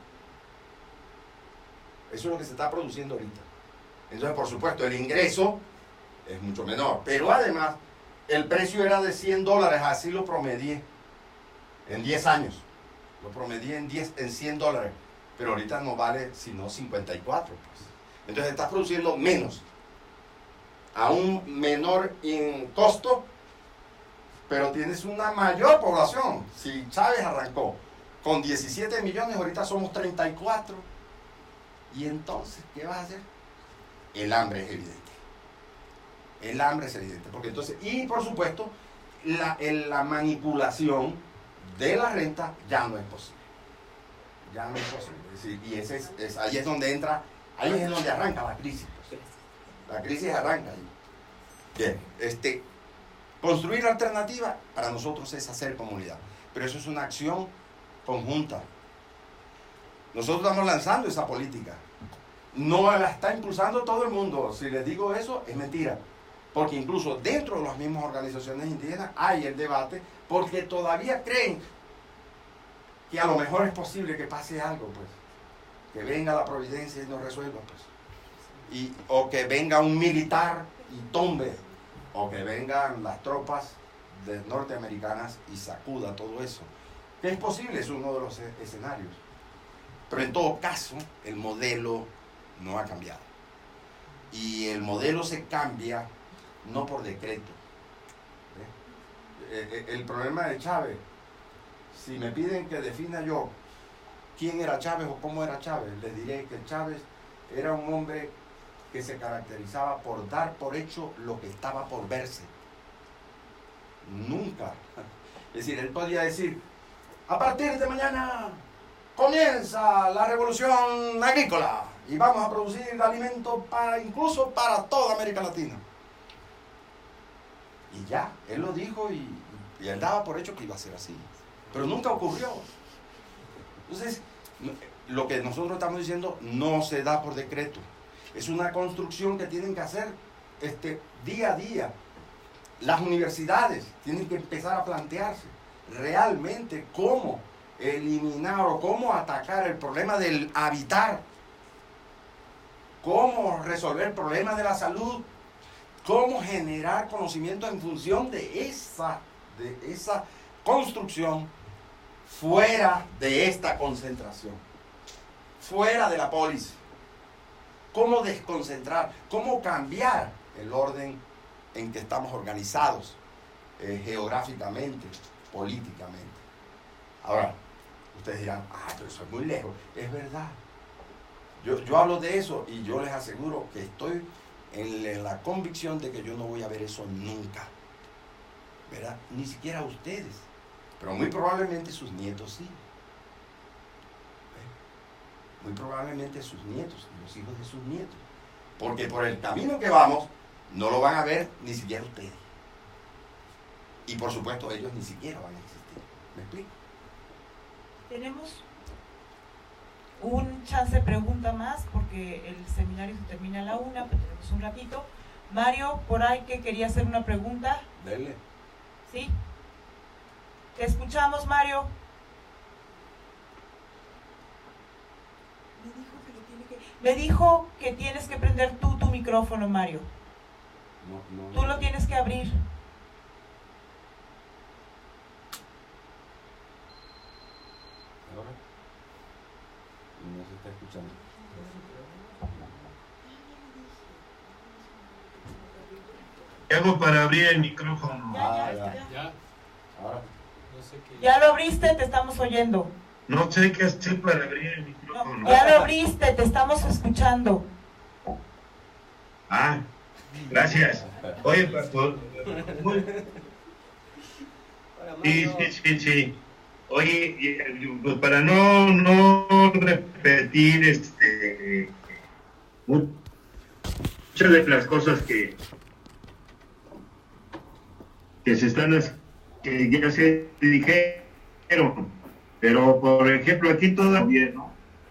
S1: Eso es lo que se está produciendo ahorita. Entonces, por supuesto, el ingreso es mucho menor. Pero además, el precio era de $100, así lo promedié en 10 años. Lo promedié en $100. Pero ahorita no vale sino 54. Pues. Entonces, estás produciendo menos. A un menor en costo, pero tienes una mayor población. Si Chávez arrancó con 17 millones, ahorita somos 34. Y entonces, ¿qué vas a hacer? El hambre es evidente. El hambre es evidente. Porque entonces, y por supuesto, la manipulación de la renta ya no es posible. Ya no es posible. Es decir, y ahí es donde entra, ahí es donde arranca la crisis. Pues. La crisis arranca ahí. Bien, construir alternativa para nosotros es hacer comunidad. Pero eso es una acción conjunta. Nosotros estamos lanzando esa política. No la está impulsando todo el mundo. Si les digo eso, es mentira. Porque incluso dentro de las mismas organizaciones indígenas hay el debate, porque todavía creen que a lo mejor es posible que pase algo, pues. Que venga la providencia y nos resuelva, pues. o que venga un militar y tumbe, o que vengan las tropas norteamericanas y sacuda todo eso. Que es posible, es uno de los escenarios. Pero en todo caso, el modelo no ha cambiado. Y el modelo se cambia no por decreto. El problema de Chávez, si me piden que defina yo quién era Chávez o cómo era Chávez, les diré que Chávez era un hombre que se caracterizaba por dar por hecho lo que estaba por verse. Nunca. Es decir, él podía decir, a partir de mañana comienza la revolución agrícola y vamos a producir alimentos incluso para toda América Latina. Y ya, él lo dijo y él daba por hecho que iba a ser así. Pero nunca ocurrió. Entonces, lo que nosotros estamos diciendo no se da por decreto. Es una construcción que tienen que hacer día a día. Las universidades tienen que empezar a plantearse realmente cómo eliminar o cómo atacar el problema del habitar, cómo resolver el problema de la salud, cómo generar conocimiento en función de esa construcción fuera de esta concentración, fuera de la polis. Cómo desconcentrar, cómo cambiar el orden en que estamos organizados geográficamente, políticamente. Ahora, ustedes dirán, pero eso es muy lejos. Es verdad. Yo hablo de eso y yo les aseguro que estoy en la convicción de que yo no voy a ver eso nunca. ¿Verdad? Ni siquiera ustedes. Pero muy probablemente sus nietos sí. Muy probablemente sus nietos y los hijos de sus nietos. Porque por el camino que vamos, no lo van a ver ni siquiera ustedes. Y por supuesto ellos ni siquiera van a existir. ¿Me explico?
S2: Tenemos un chance de pregunta más porque el seminario se termina a la 1, pero tenemos un ratito. Mario, por ahí que quería hacer una pregunta.
S1: Dele.
S2: ¿Sí? Te escuchamos, Mario. Me dijo que tienes que prender tú tu micrófono, Mario. Tú lo tienes que abrir.
S1: Ahora no se está escuchando.
S8: ¿Qué hago para abrir el micrófono?
S3: Ya.
S1: Ahora.
S3: No sé qué.
S2: Ya lo abriste, te estamos oyendo.
S8: No sé qué hacer para abrir el micrófono.
S2: Ya lo abriste, te estamos escuchando.
S8: Gracias. Oye, pastor. Sí. Oye, pues para no repetir muchas de las cosas que se están que ya se dijeron, pero por ejemplo aquí todavía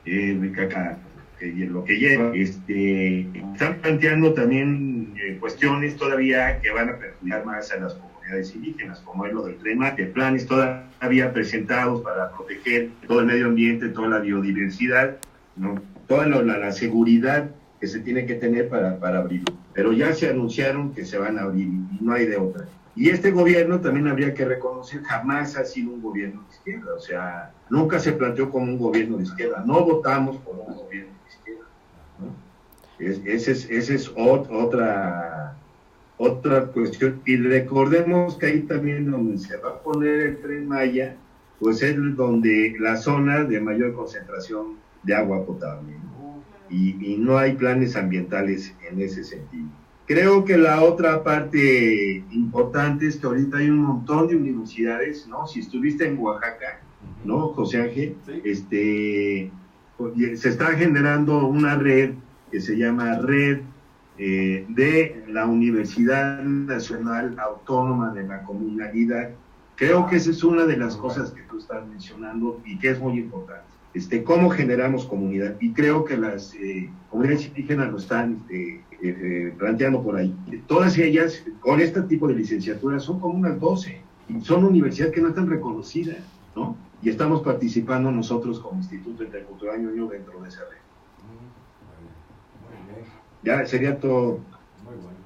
S8: lo que lleva están planteando también cuestiones todavía que van a perjudicar más a las comunidades indígenas, como es lo del Tren Maya, planes todavía presentados para proteger todo el medio ambiente, toda la biodiversidad, ¿no? Toda la seguridad que se tiene que tener para abrirlo, pero ya se anunciaron que se van a abrir y no hay de otra. Y este gobierno también habría que reconocer, jamás ha sido un gobierno de izquierda, o sea, nunca se planteó como un gobierno de izquierda, no votamos por un gobierno de izquierda, ¿no? Esa es otra cuestión. Y recordemos que ahí también donde se va a poner el Tren Maya, pues es donde la zona de mayor concentración de agua potable, ¿no? Y no hay planes ambientales en ese sentido. Creo que la otra parte importante es que ahorita hay un montón de universidades, ¿no? Si estuviste en Oaxaca, ¿no, José Ángel? Sí. Se está generando una red que se llama Red de la Universidad Nacional Autónoma de la Comunidad. Creo que esa es una de las cosas que tú estás mencionando y que es muy importante. Cómo generamos comunidad, y creo que las comunidades indígenas lo están planteando por ahí. Todas ellas, con este tipo de licenciaturas, son como unas 12, y son universidades que no están reconocidas, ¿no? Y estamos participando nosotros como Instituto Intercultural Ñoño dentro de esa red. Ya sería todo.
S1: Muy bueno.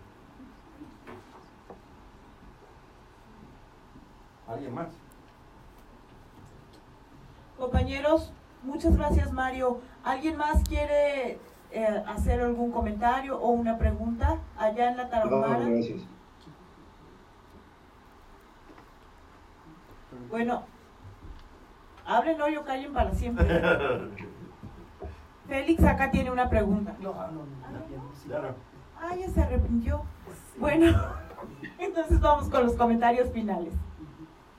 S1: ¿Alguien más?
S2: Compañeros, muchas gracias, Mario. ¿Alguien más quiere hacer algún comentario o una pregunta allá en la Tarahumara?
S8: No, gracias.
S2: Bueno, hablen hoy o callen para siempre. Félix acá tiene una pregunta. Ah, ya se arrepintió. Bueno, entonces vamos con los comentarios finales.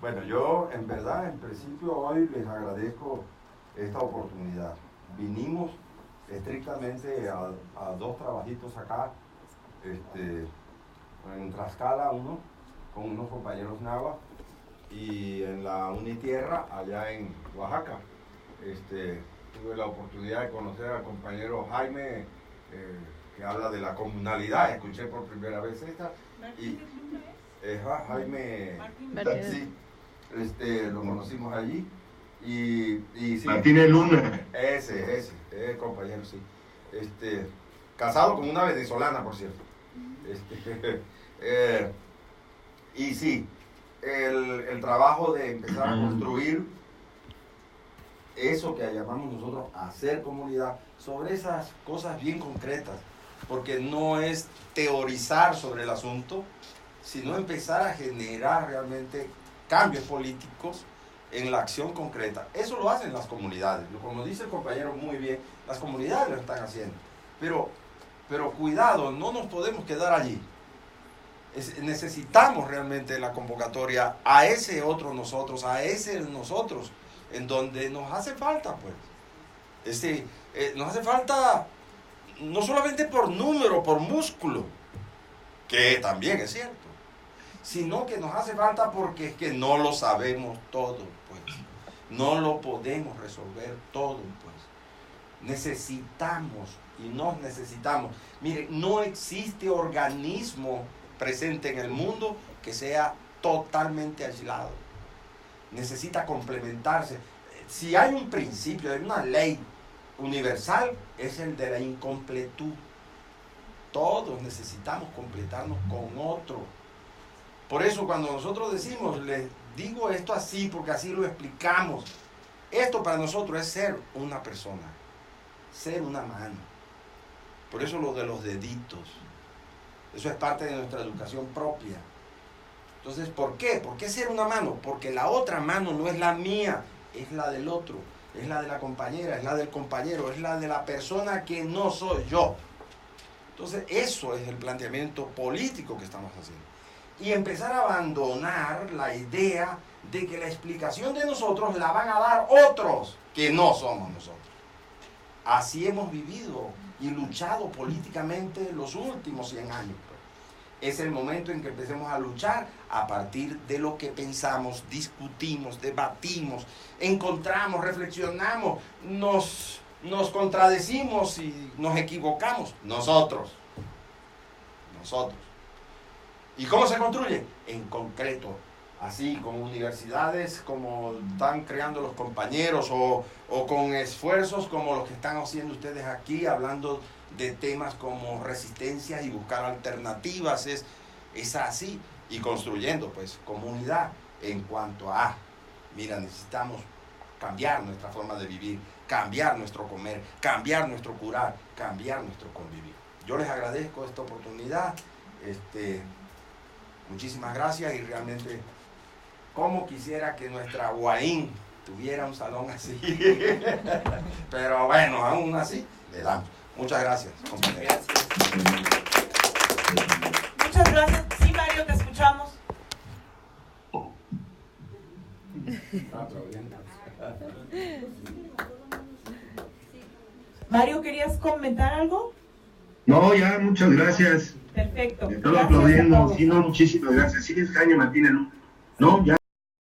S1: Bueno, yo en verdad, en principio hoy les agradezco esta oportunidad. Vinimos estrictamente a dos trabajitos acá, en Tlaxcala uno, con unos compañeros náhuatl, y en la Unitierra, allá en Oaxaca. Tuve la oportunidad de conocer al compañero Jaime, que habla de la comunalidad. Escuché por primera vez esta. Y Jaime, sí, lo conocimos allí. Y sí,
S8: Martínez Luna.
S1: ese compañero, sí. Casado con una venezolana, por cierto. Y sí, el trabajo de empezar a construir eso que llamamos nosotros hacer comunidad sobre esas cosas bien concretas, porque no es teorizar sobre el asunto, sino empezar a generar realmente cambios políticos en la acción concreta. Eso lo hacen las comunidades, como dice el compañero muy bien, las comunidades lo están haciendo, pero cuidado, no nos podemos quedar allí. Necesitamos realmente la convocatoria a ese otro nosotros, en donde nos hace falta, pues. Nos hace falta no solamente por número, por músculo, que también es cierto, sino que nos hace falta porque es que no lo sabemos todo, pues. No lo podemos resolver todo, pues. Necesitamos y nos necesitamos. Mire, no existe organismo presente en el mundo que sea totalmente aislado. Necesita complementarse. Si hay un principio, hay una ley universal, es el de la incompletud. Todos necesitamos completarnos con otro. Por eso cuando nosotros decimos, les digo esto así porque así lo explicamos, esto para nosotros es ser una persona, ser una mano. Por eso lo de los deditos, eso es parte de nuestra educación propia. Entonces, ¿por qué? ¿Por qué ser una mano? Porque la otra mano no es la mía, es la del otro, es la de la compañera, es la del compañero, es la de la persona que no soy yo. Entonces, eso es el planteamiento político que estamos haciendo. Y empezar a abandonar la idea de que la explicación de nosotros la van a dar otros que no somos nosotros. Así hemos vivido y luchado políticamente los últimos 100 años. Es el momento en que empecemos a luchar a partir de lo que pensamos, discutimos, debatimos, encontramos, reflexionamos, nos contradecimos y nos equivocamos. Nosotros. ¿Y cómo se construye? En concreto, así, con universidades como están creando los compañeros o con esfuerzos como los que están haciendo ustedes aquí, hablando de temas como resistencia y buscar alternativas, es así, y construyendo pues comunidad en cuanto a, mira, necesitamos cambiar nuestra forma de vivir, cambiar nuestro comer, cambiar nuestro curar, cambiar nuestro convivir. Yo les agradezco esta oportunidad, muchísimas gracias, y realmente como quisiera que nuestra Huaín tuviera un salón así, pero bueno, aún así le damos. Muchas gracias, compañeros.
S2: Muchas gracias. Sí, Mario, te escuchamos. Mario, ¿querías comentar algo?
S8: No, ya, muchas gracias.
S2: Perfecto.
S8: Me estaba aplaudiendo. Sí, no, muchísimas gracias. Sí, es Jaime Martínez. No, ya.